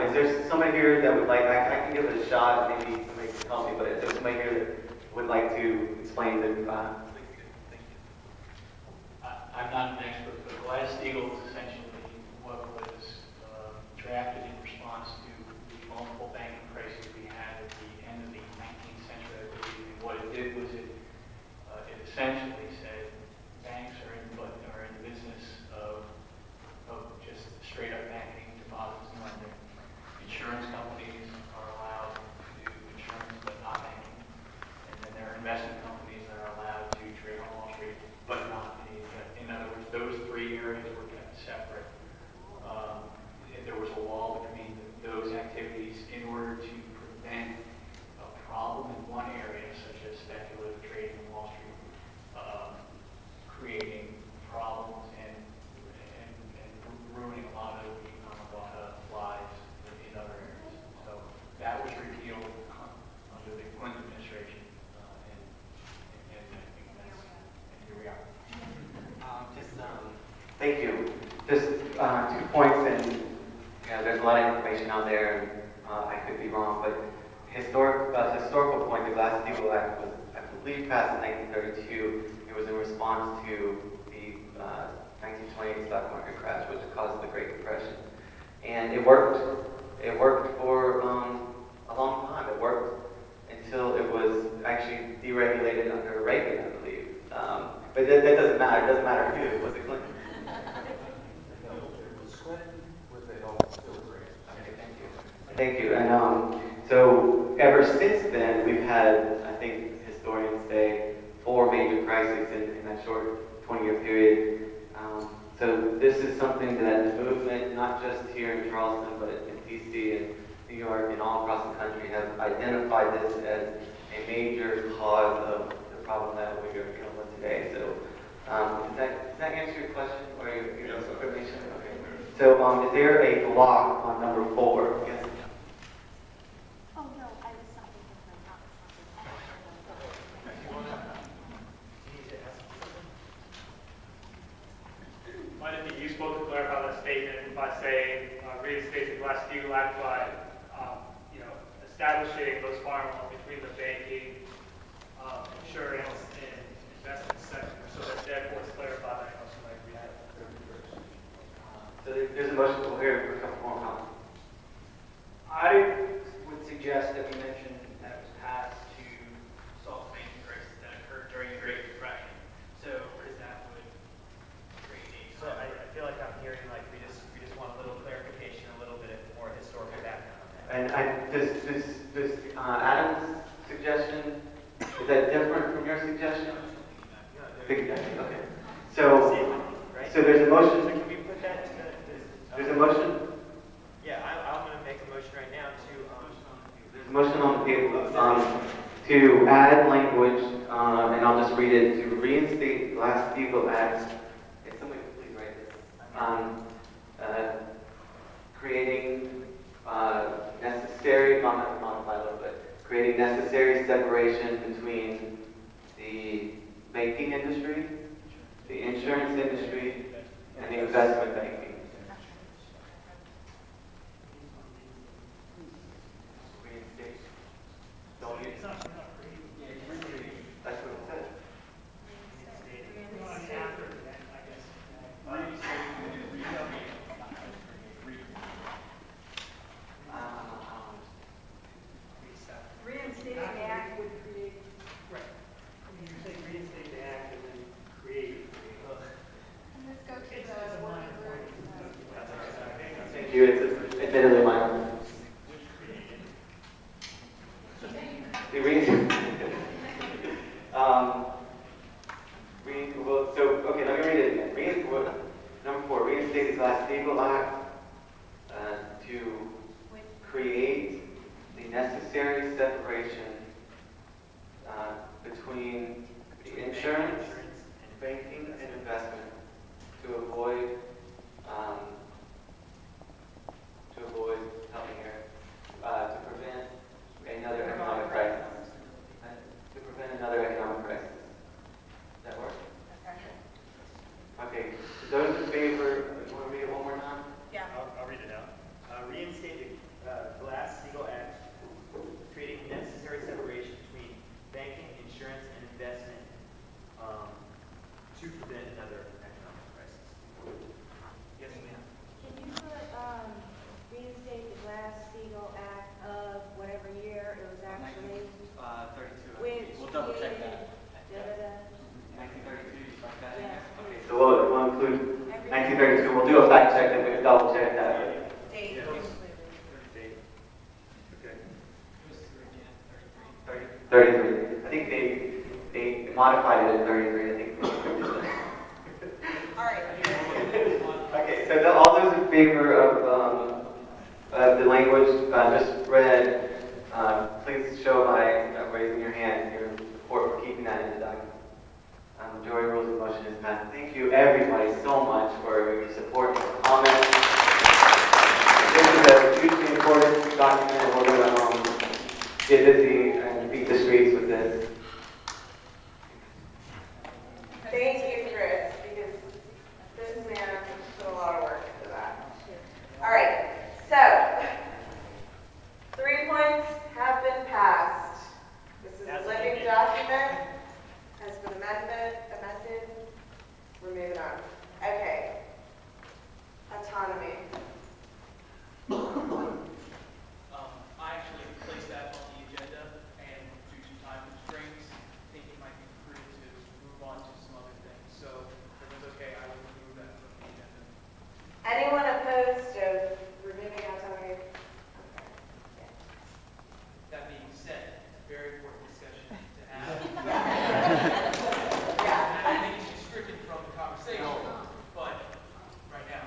Is there somebody here that would like, I can give it a shot, maybe somebody can help me, but is there somebody here that would like to explain the I'm not an expert, but Glass-Steagall is essentially what was drafted in response to the multiple banking crises we had at the end of the 19th century, I believe. And what it did was it essentially said banks are in the business of just straight up banking, deposits and lending. Insurance companies are allowed to do insurance but not banking. And then there are investment companies that are allowed to trade on Wall Street but not. In other words, those 3 areas were kept separate. There was a wall between those activities in order to prevent a problem in one area, such as speculative trading on Wall Street, creating problems and ruining a lot of lives in other areas. So that was repealed under the Clinton administration, and here we are. Thank you. Just 2 points, and there's a lot of information out there, and I could be wrong, but historical point, the Glass-Steagall Act was, I believe, passed in 1932. It was in response to the 1920 stock market crash, which caused the Great Depression, and it worked. It worked for a long time. It worked until it was actually deregulated under Reagan, I believe. But that doesn't matter. It doesn't matter who. Was it Clinton? It was Clinton with the help of Bill Grant. Okay, thank you. Thank you. And so ever since then, we've had, I think historians say, 4 major crises in that short 20-year period. So this is something that the movement, not just here in Charleston, but in D.C. and New York and all across the country, have identified this as a major cause of the problem that we are dealing with today. So does that answer your question or your information? Okay. So is there a block on number 4? Yes. Oh, no, I was something different, not Might it be useful to clarify that statement by saying reinstate the Glass-Steagall Act by establishing those firewalls between the banking, insurance, and investment sector, so that therefore it's clarified that motion like we had. So there's a motion to hear for a couple more comments. I would suggest that we mention that it was passed to solve the banking crisis that occurred during the Great Depression. So, because that would create a... So I feel like I'm hearing like we just want a little clarification, a little bit more historical background on that. And does Adam's suggestion, is that different from your suggestion? Okay. So there's a motion. So can we put that to There's a motion. Yeah, I'm going to make a motion right now to... There's a motion on the table to add language, and I'll just read it, to reinstate the Glass-Steagall Act. If somebody could please write this. Creating necessary, I'm going to modify a little bit, creating necessary separation between the banking industry, the insurance industry, and the investment banking. Reinstate. Don't you? That's what it says. Reinstating the act would create. Right. I mean, you're saying reinstate the act and then create. And this goes to the Thank you. It's admittedly my own. Okay, let me read it again. Number 4, reinstate the Glass-Steagall Act to create the necessary separation between the insurance, banking, and investment to avoid help me here, to prevent another economic crisis. To prevent another economic crisis. Does that work? Okay. Those in favor, you want to read it one more time? Yeah. I'll read it out. Reinstate the Glass-Steagall Act, creating necessary separation between banking, insurance, and investment to prevent another economic crisis. Yes, ma'am. Can you put reinstate the Glass-Steagall Act of whatever year it was actually? 32. Which We'll double check that. da-da-da. 1932, you strike that in Yes, there? Okay, so we'll include 1932. We'll do a fact check and we'll double check that. Date. Yes. Date. Okay. 33. I think they modified it at 33. I think. All right. Okay, so all those in favor of the language just read, please show by raising your hand your support for keeping that in the document. Majority rules of motion is passed. Thank you everybody so much for your support and comments. This is a hugely important document and we're going to get busy and beat the streets with this. Thank you, Chris, because this man put a lot of work into that. All right, so 3 points have been passed. This is a living document, has been amended. We're moving on. Okay. Autonomy. I actually placed that on the agenda, and due to time constraints, I think it might be prudent to move on to some other things. So if it's okay, I will remove that from the agenda. Anyone opposed to removing autonomy? Okay. Yeah. That being said, it's a very important discussion to have. Yeah. And I think it should be stricken from the conversation, but right now.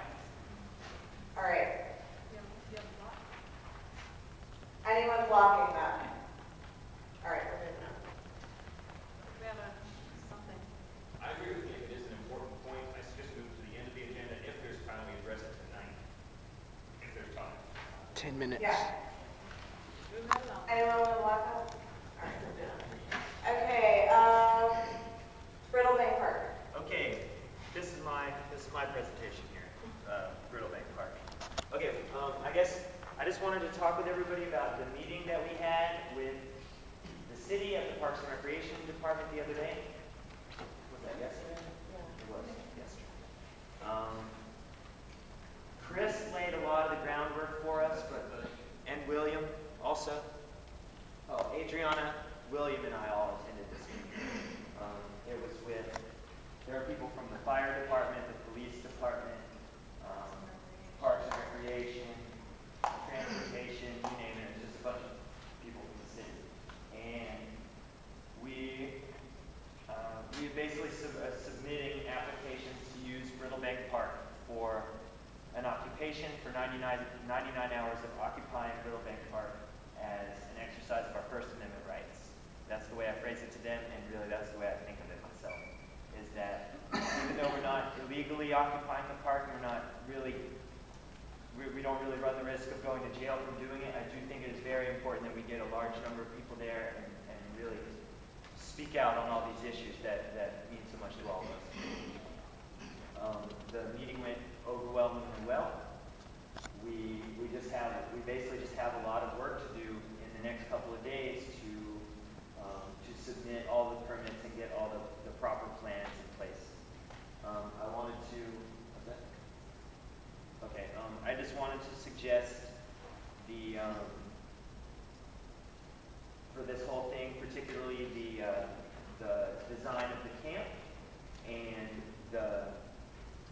All right. Anyone blocking that? All right, we're moving on. We have something. I agree with you. It is an important point. I suggest move to the end of the agenda. If there's time, we address it tonight. If there's time. 10 minutes. Yeah. Anyone want to block that? All right, we're moving on. Okay, Brittle Bank Park. Okay, this is my presentation here, Brittle Bank Park. Okay, I guess I just wanted to talk with everybody about the meeting that we had with the city at the Parks and Recreation Department the other day. Was that yesterday? Yeah. It was yesterday. Chris laid a lot of the groundwork for us, and William also. Oh, Adriana, William, and I all attended this meeting. It was with, there are people from the fire department, the police department, Parks and Recreation, transportation, you name it, just a bunch of people from the city. And we basically submitting applications to use Brittle Bank Park for an occupation for 99 hours of occupying Brittle Bank Park as an exercise of our First Amendment rights. That's the way I phrase it to them, and really that's the way I think of it myself, is that even though we're not illegally occupying the park, we don't really run the risk of going to jail from doing it, I do think it is very important that we get a large number of people there and really speak out on all these issues that mean so much to all of us. The meeting went overwhelmingly well. We basically just have a lot of work to do in the next couple of days to submit all the permits and get all the proper plans in place. I wanted to, what's that? Okay, I just wanted to suggest for this whole thing, particularly the design of the camp and the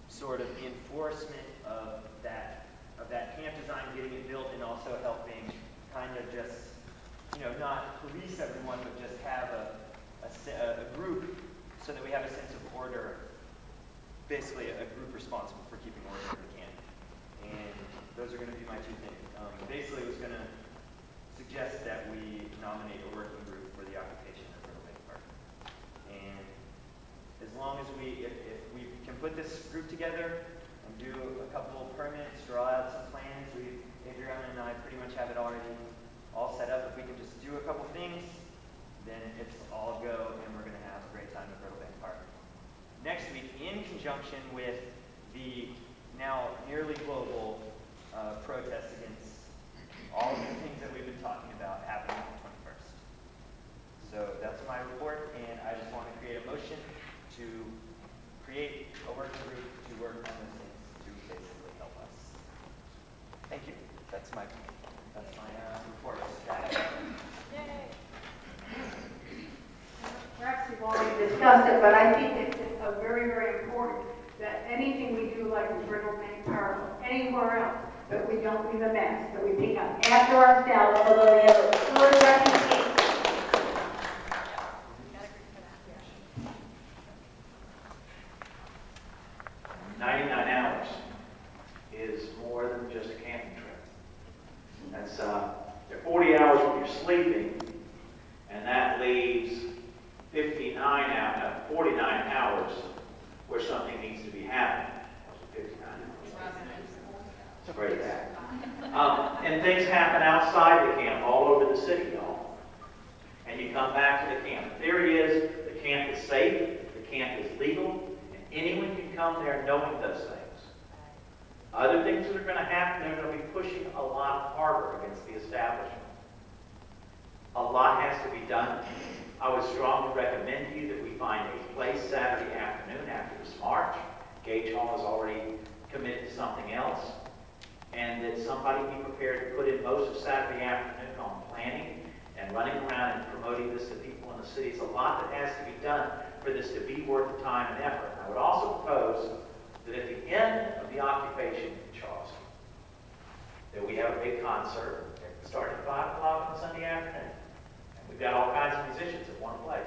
sort of enforcement of that that camp design, getting it built, and also helping kind of just, not police everyone, but just have a group so that we have a sense of order, basically a group responsible for keeping order in the camp. And those are going to be my two things. Basically, it was going to suggest that we nominate a working group for the occupation of Little Lake Park. And as long as if we can put this group together and do a couple of permits, draw out some plans, Adriana and I pretty much have it already all set up. If we can just do a couple things, then it's all go, and we're going to have a great time at Little Lake Park. Next week, in conjunction with the now nearly global protest against all of the things that we've been talking about happening on the 21st. So that's my report, and I just want to create a motion to create a working group to work on those things to basically help us. Thank you. That's my report. Yay. Perhaps we've already discussed it, but I think it's very, very important that anything we do, like with Brittle Bank Park or anywhere else, that we don't leave a mess, that we pick up after ourselves, although we have a good reputation. 99 hours is more than just a camping trip. That's they're 40 hours when you're sleeping, and that leaves 49 hours where something needs to be happening. 59 hours. Great that. And things happen outside the camp, all over the city, y'all. And you come back to the camp. The theory is the camp is safe, the camp is legal, and anyone can come there knowing those things. Other things that are going to happen, they're going to be pushing a lot harder against the establishment. A lot has to be done. I would strongly recommend to you that we find a place Saturday afternoon after this march. Gage Hall has already committed to something else. And that somebody be prepared to put in most of Saturday afternoon on planning and running around and promoting this to people in the city. It's a lot that has to be done for this to be worth the time and effort. I would also propose that at the end of the occupation in Charleston, that we have a big concert starting at 5 o'clock on Sunday afternoon. And we've got all kinds of musicians that want to play.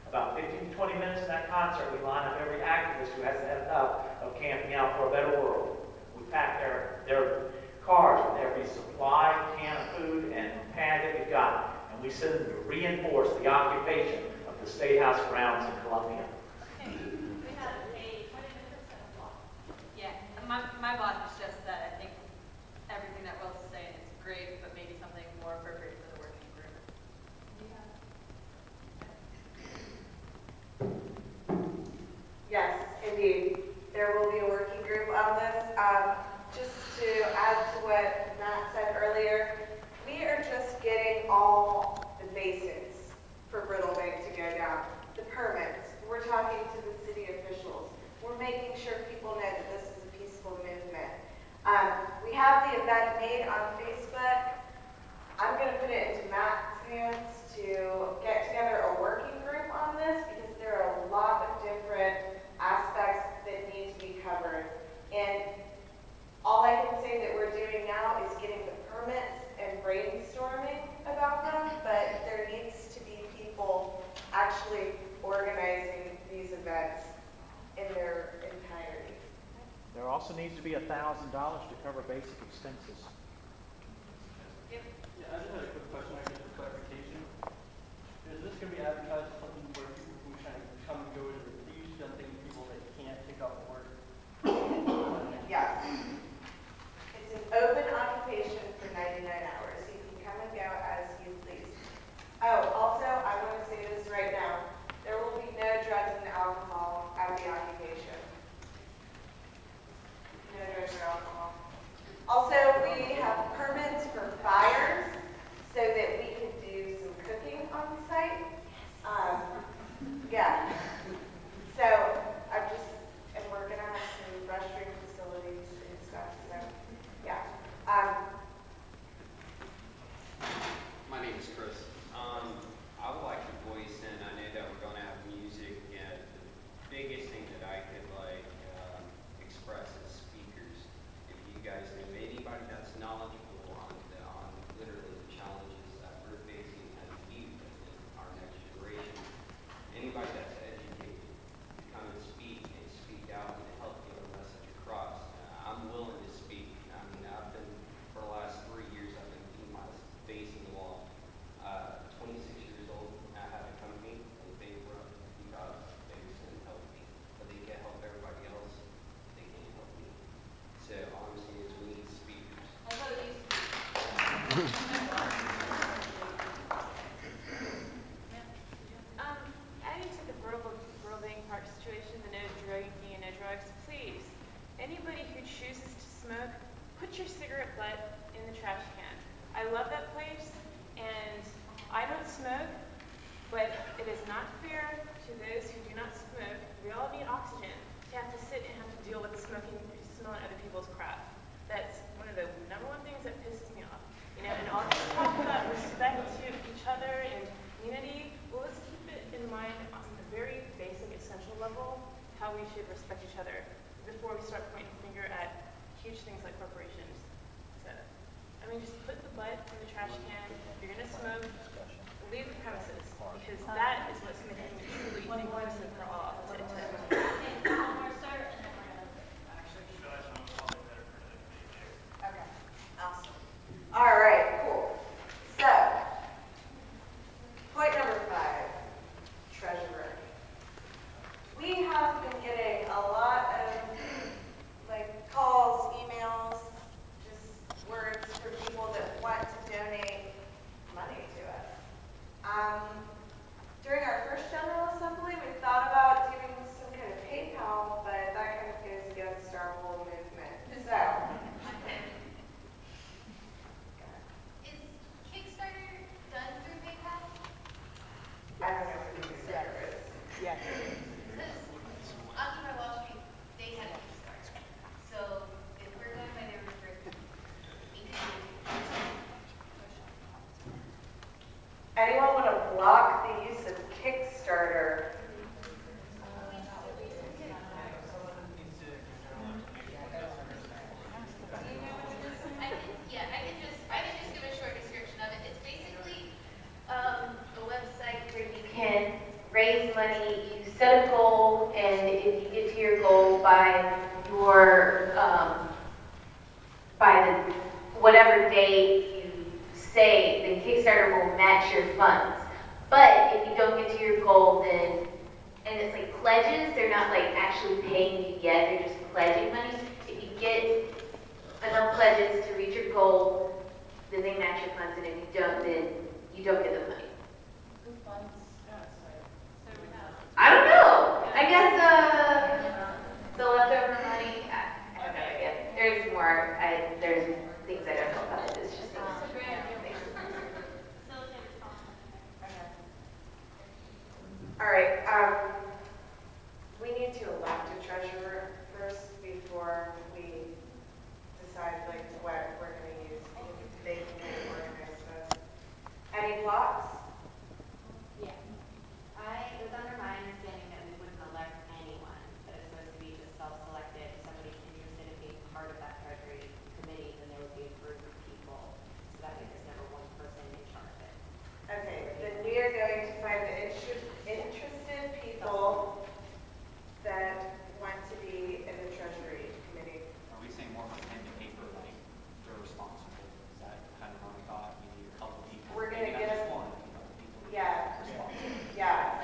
About 15 to 20 minutes in that concert, we line up every activist who hasn't had enough of camping out for a better world. We pack their cars with every supply, can of food, and pad that we've got. And we send them to reinforce the occupation of the State House grounds in Columbia. We have a 20 minutes at a block. Yeah, and my boss is just that I think everything that Will's saying is great, but maybe something more appropriate for the working group. Yes, indeed. There will be a working group on this. Just to add to what Matt said earlier, we are just getting all the basics for Brittle Bank to go down. The permits. We're talking to the city officials. We're making sure people know that this is a peaceful movement. We have the event made on Facebook. I'm going to put it into Matt's hands to get together a working group on this because there are a lot of different aspects that need to be covered. And all I can say that we're doing now is getting the permits and brainstorming about them, but there needs to be people actually organizing these events in their entirety. There also needs to be $1,000 to cover basic expenses. Yeah, I just had a quick question, I guess, for clarification. Is this going to be advertised as something where people who try to come and go to the refuse, something people that can't take off work? Yes. It's an open occupation for 99 hours. You can come and go as you please. Oh, also, I want to say this right now. There will be no drugs and alcohol at the occupation. No drugs or alcohol. Also, we have permits for fires so that we can do some cooking on the site. Adding to the rural bank park situation, the no drinking and no drugs, please, anybody who chooses to smoke, put your cigarette butt in the trash can. I love that place, and I don't smoke, but it is not fair to those who do not smoke. We all need oxygen. To have to sit and have to deal with smoking, smelling other people's crap. That's one of the number one things that pisses me off. You know, and all this talk about respect to each other and unity, well, let's keep it in mind on the very basic, essential level, how we should respect each other before we start pointing the finger at huge things like corporations. So, I mean, just put the butt in the trash can. If you're going to smoke, leave the premises, because that is what's making it truly inclusive for all. Okay, awesome. All right, cool. So, point number 5, treasurer. We have been getting a lot of calls, emails, just words from people that want to donate money to us. During our first General Assembly, we thought about doing some kind of PayPal, but that kind of goes against our whole movement. So, Is Kickstarter done through PayPal? I don't know what Kickstarter is. Yes. Because Occupy Wall Street, they had a Kickstarter. So if we're going by their rubric, we could do Anyone want to block the use of Kickstarter? I can just give a short description of it. It's basically a website where you can raise money, you set a goal, and if you get to your goal by your whatever date you say, then Kickstarter will match your funds. But if you don't get to your goal, then, and it's like pledges, they're not like actually paying you yet, they're just pledging money. If you get enough pledges to reach your goal, then they match your funds, and if you don't, then you don't get the money. Who funds? I don't know. I guess the leftover money. I have no idea. There's more. There's things I don't know about it. It's just All right, we need to elect a treasurer first before we decide what we're going to use, because they can organize this. Any blocks? Yeah. It was under my understanding that we wouldn't elect anyone, that it's supposed to be just self-selected. If somebody's interested in being part of that treasury committee, then there would be a group of people, so that way there's never one person in charge of it. Okay, then we are going to find the interested people that want to be in the treasury committee. Are we saying more like pen to paper, like they're responsible? Is that kind of how we thought? We need a couple people. We're going to Maybe get not us, just one, you know, people yeah, responsible. yeah.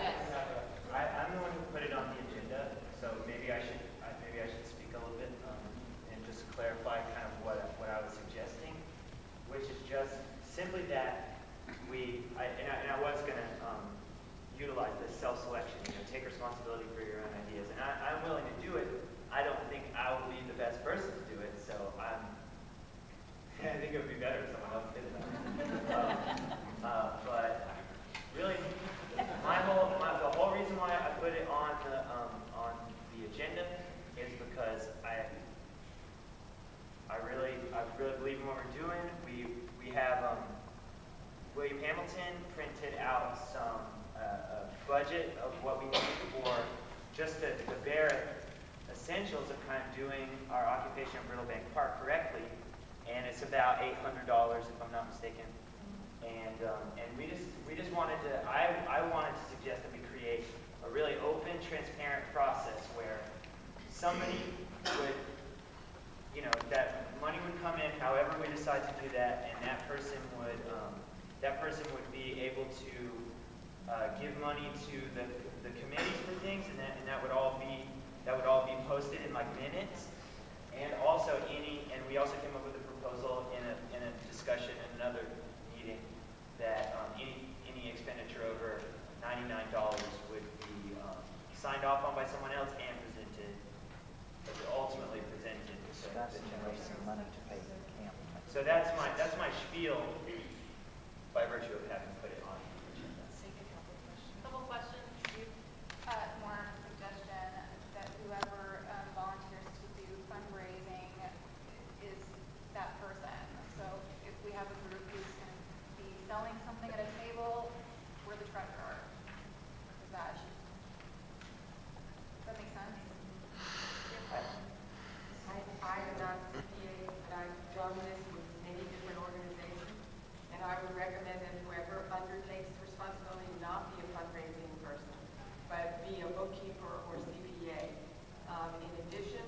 I'm the one who put it on the agenda, so maybe I should speak a little bit and just clarify kind of what I was suggesting, which is just simply that I was going to utilize this self-selection, take responsibility for your own ideas, and I'm willing to do it. I don't think I will be the best person to do it, so I think it would be better if someone else did it. But really, the whole reason why I put it on the agenda is because I really believe in what we're doing. We have William Hamilton printed out some budget of what we need for just the bare essentials of kind of doing our occupation of Brittle Bank Park correctly, and it's about $800 if I'm not mistaken. And we just wanted to, I wanted to suggest that we create a really open, transparent process where somebody would, that money would come in however we decide to do that, and that person would be able to give money to the committees for things, and that would all be posted in like minutes. And also and we also came up with a proposal in a discussion in another So that's my spiel by virtue of having put it on the agenda. Couple questions. More suggestion that whoever volunteers to do fundraising is that person. So if we have a group who's going to be selling something at a table, we're the treasurer. Does that make sense? I'm not CPA, but I've done this with many different organizations, and I would recommend that whoever undertakes the responsibility not be a fundraising person, but be a bookkeeper or CPA. In addition,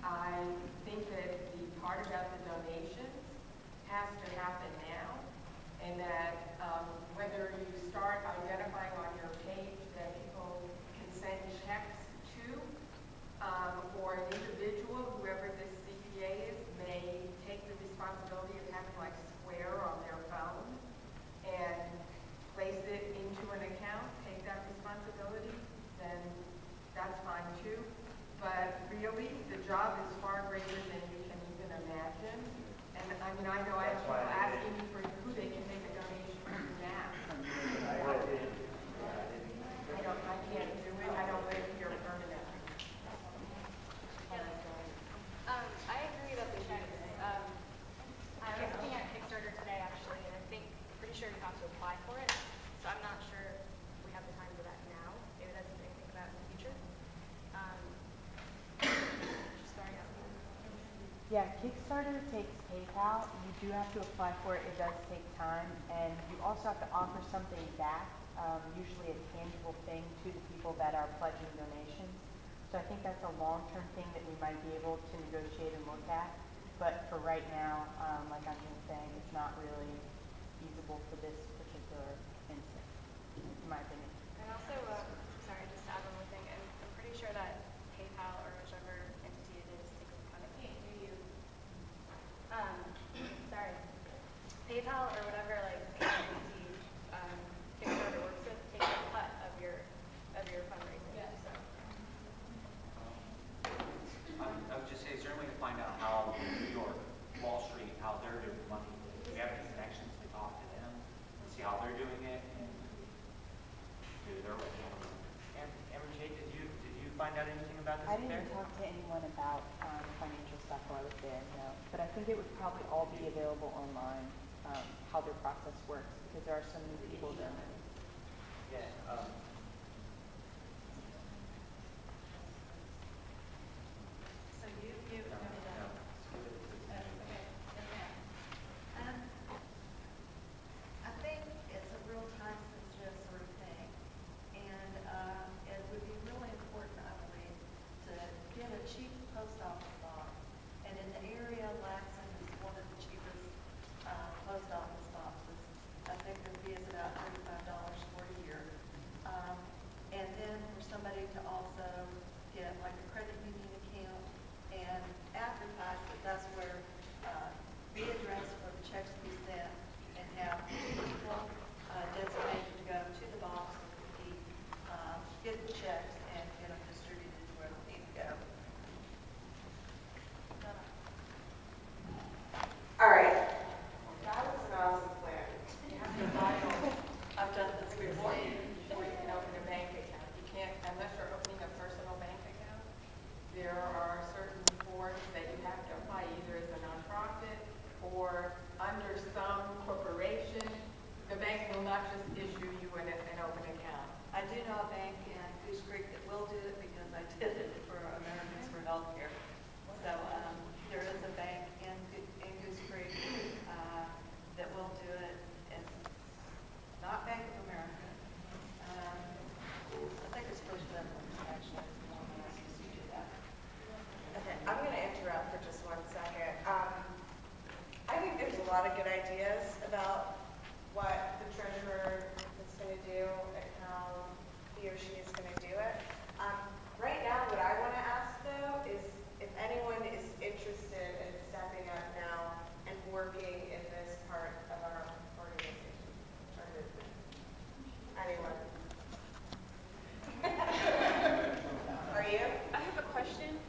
I think that the part about the donations has to happen now, and that whether you start identifying on your page that people can send checks to, or an individual, whoever this CPA is, may take the responsibility of having like Square on their phone and place it into an account, take that responsibility, then that's fine too. But really, the job is far greater than you can even imagine. And I mean, I know I have people asking me for who they can make a donation to now. I can't do it. I don't live here permanently. I agree about the checks. I was looking at Kickstarter today, actually, and I think, pretty sure you have to apply for it. So I'm not sure we have the time for that now. Maybe that's something to think about in the future. Just throwing out there. Yeah, Kickstarter takes PayPal. You do have to apply for it. It does take time, and you also have to offer something back, usually a tangible thing to the people that are pledging donations. So I think that's a long-term thing that we might be able to negotiate and look at. But for right now, like I'm saying, it's not really feasible for this particular instance, in my opinion. And also, sorry, just to add one more thing, I'm pretty sure that PayPal or whichever entity it is takes a cut of it. Do you? Sorry. PayPal or whatever like entity Kickstarter works with takes a cut of your fundraising. Yes. So. I would just say, is there any way to find out how New York, Wall Street, how they're doing money? Do we have any connections to talk to them and see how they're doing it and do their way? Amber Jade, did you find out anything about this I affair? didn't talk to anyone about financial stuff while I was there, no. But I think it would probably all be available online, how their process works, because there are so many people there. Yeah. So you, No. I think it's a real time-sensitive sort of thing, and it would be really important, I believe, to get a cheap post office box. And in the area, Laxon is one of the cheapest post office boxes. I think the fee is about $35 for a year. And then for somebody to also get like a credit union account and advertise that that's where the address for the checks to be sent, and have people designated to go to the box and get the checks and get them distributed to where they need to go. All right. That was an awesome plan. You have to buy them. I've done this before you can open a bank account. You can't, unless you're opening a personal bank account, there are certain forms that you have to apply either as a nonprofit or under some corporation. The bank will not just issue you an open account. I do know a bank in Goose Creek that will do it because I did it for Americans for Healthcare. So there is a bank in Goose Creek that will do it. It's not Bank of America. I think it's First Federal, actually. To do that. Okay, I'm going to interrupt for just 1 second. I think there's a lot of good ideas about what the treasurer is going to do and how he or she is going to do it. Right now, what I want to ask, though, is if anyone is interested in stepping up now and working in this part of our organization or movement. Anyone? Are you? I have a question.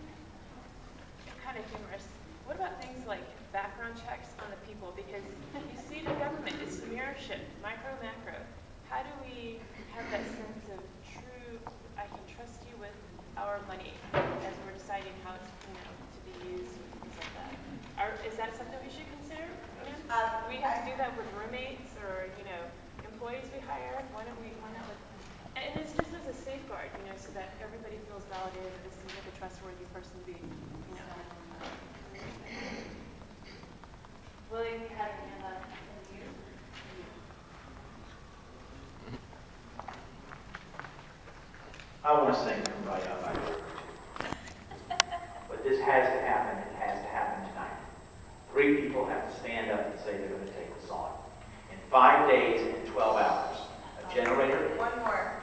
Kind of humorous. What about things like background checks on the people people, because you see the government, it's mirrorship, micro, macro. How do we have that sense of true, I can trust you with our money as we're deciding how it's, to be used and things like that? Is that something we should consider? We have to do that with roommates or, employees we hire. Why not with, and it's just as a safeguard, so that everybody feels validated that this seems like a trustworthy person to be, William, you had a hand up. I want to sing them right up. But this has to happen. It has to happen tonight. 3 people have to stand up and say they're going to take this on. In 5 days and 12 hours. A generator. One more,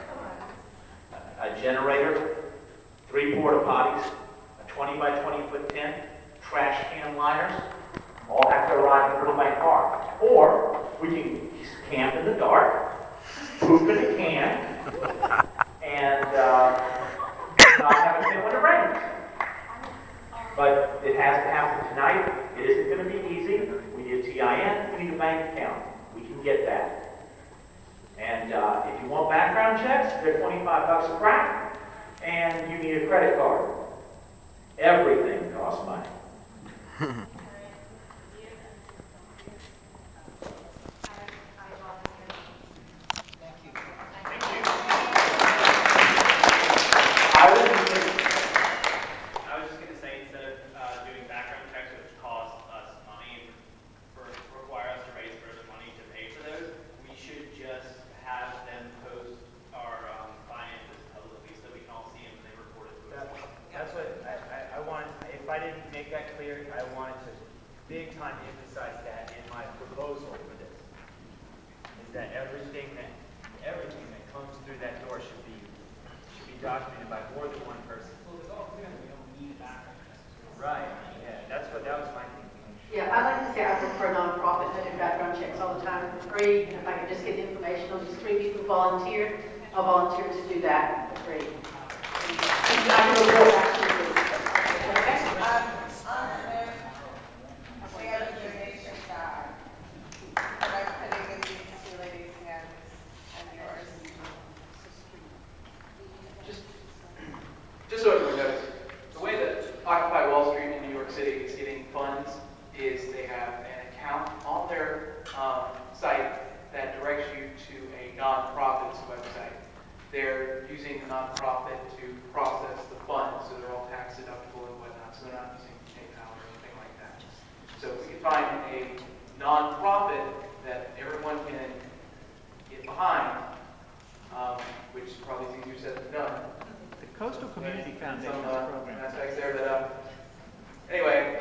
come on. A generator, 3 porta potties, a 20 by 20 foot tent, trash can liners, all have to arrive in Riddlebank Park. Or we can camp in the dark, poop in a can, and not have a fit when it rains. But it has to happen tonight. It isn't going to be easy. We need a TIN. We need a bank account. We can get that. And if you want background checks, they're $25 a crack, and you need a credit card. Everything costs money. I was just going to say, instead of doing background checks, which cost us money, require us to raise further money to pay for those, we should just have them post our finances publicly so we can all see them and they report it to us. That's what I wanted, if I didn't make that clear, I wanted to big time emphasize that in my proposal for this. Is that everything that comes through that door should be documented by more than one person. Well, it's all clear that we don't need background checks. Right, yeah, that was my thinking. Yeah, I like to say I prefer nonprofits that do background checks all the time for free. And if I could just get the information on just 3 people who volunteered, I'll volunteer to do that for free. And I can report back to you. We have a donation card that I'm putting in these 2 ladies' hands and yours. Just so everyone knows, the way that Occupy Wall Street in New York City is getting funds is they have an account on their site that directs you to a nonprofit's website. They're using the nonprofit to process the funds, so they're all tax deductible and whatnot, so they're not using PayPal or anything like that. So if we can find a nonprofit that everyone can get behind, which probably is easier said than done. Coastal Community Foundation program. Aspects there, but anyway,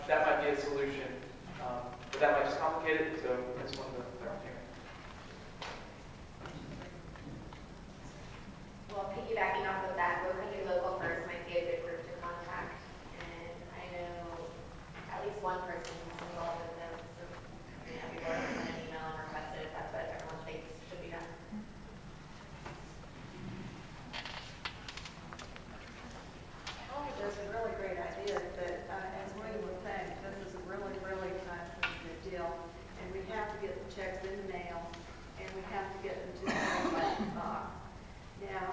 that might be a solution, but that might just complicate it. So I just wanted to clarify here. Well, piggybacking off of that, Locally Local First might be a good group to contact. And I know at least one person who's involved in them. So people are sent an email and requested if that's what everyone thinks should be done. Those are really great ideas, but as William was saying, this is a really, really time-sensitive deal, and we have to get the checks in the mail, and we have to get them to the post box. Now,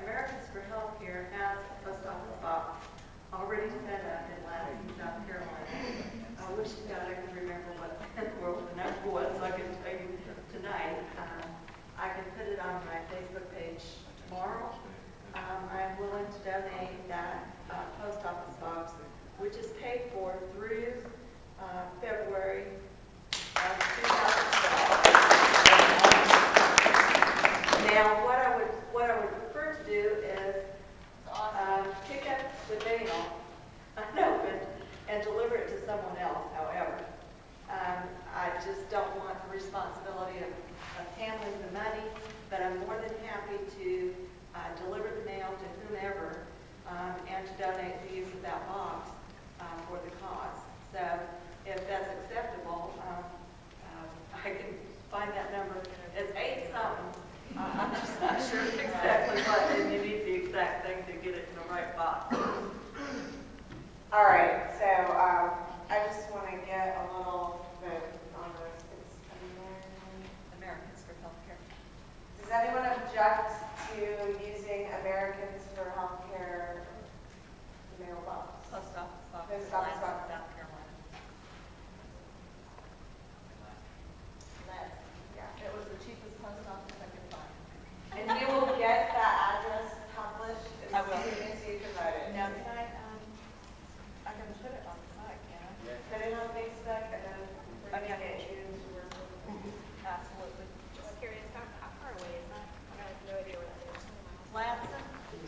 Americans for Healthcare has a post office box already set up in Lansing, South Carolina. I wish to God I could remember what the number was, so I can tell you tonight. I can put it on my Facebook page tomorrow. I'm willing to donate that post office box, which is paid for through February of 2012. Now, what I would prefer to do is pick up the mail unopened and deliver it to someone else. However, I just don't want the responsibility of handling the money, but I'm more than happy to deliver the mail to whomever and to donate the use of that box for the cause. So if that's acceptable, I can find that number. It's 8-something. I'm just not sure exactly what, and you need the exact thing to get it in the right box. All right, so I just Put it on Facebook and then we're gonna get you to work with. Absolutely. Just curious, how far away is that? I have no idea where that is.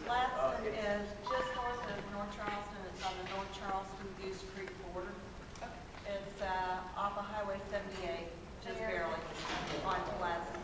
Ladson is just north of North Charleston. It's on the North Charleston Goose Creek border. It's off of Highway 78, just barely, onto Ladson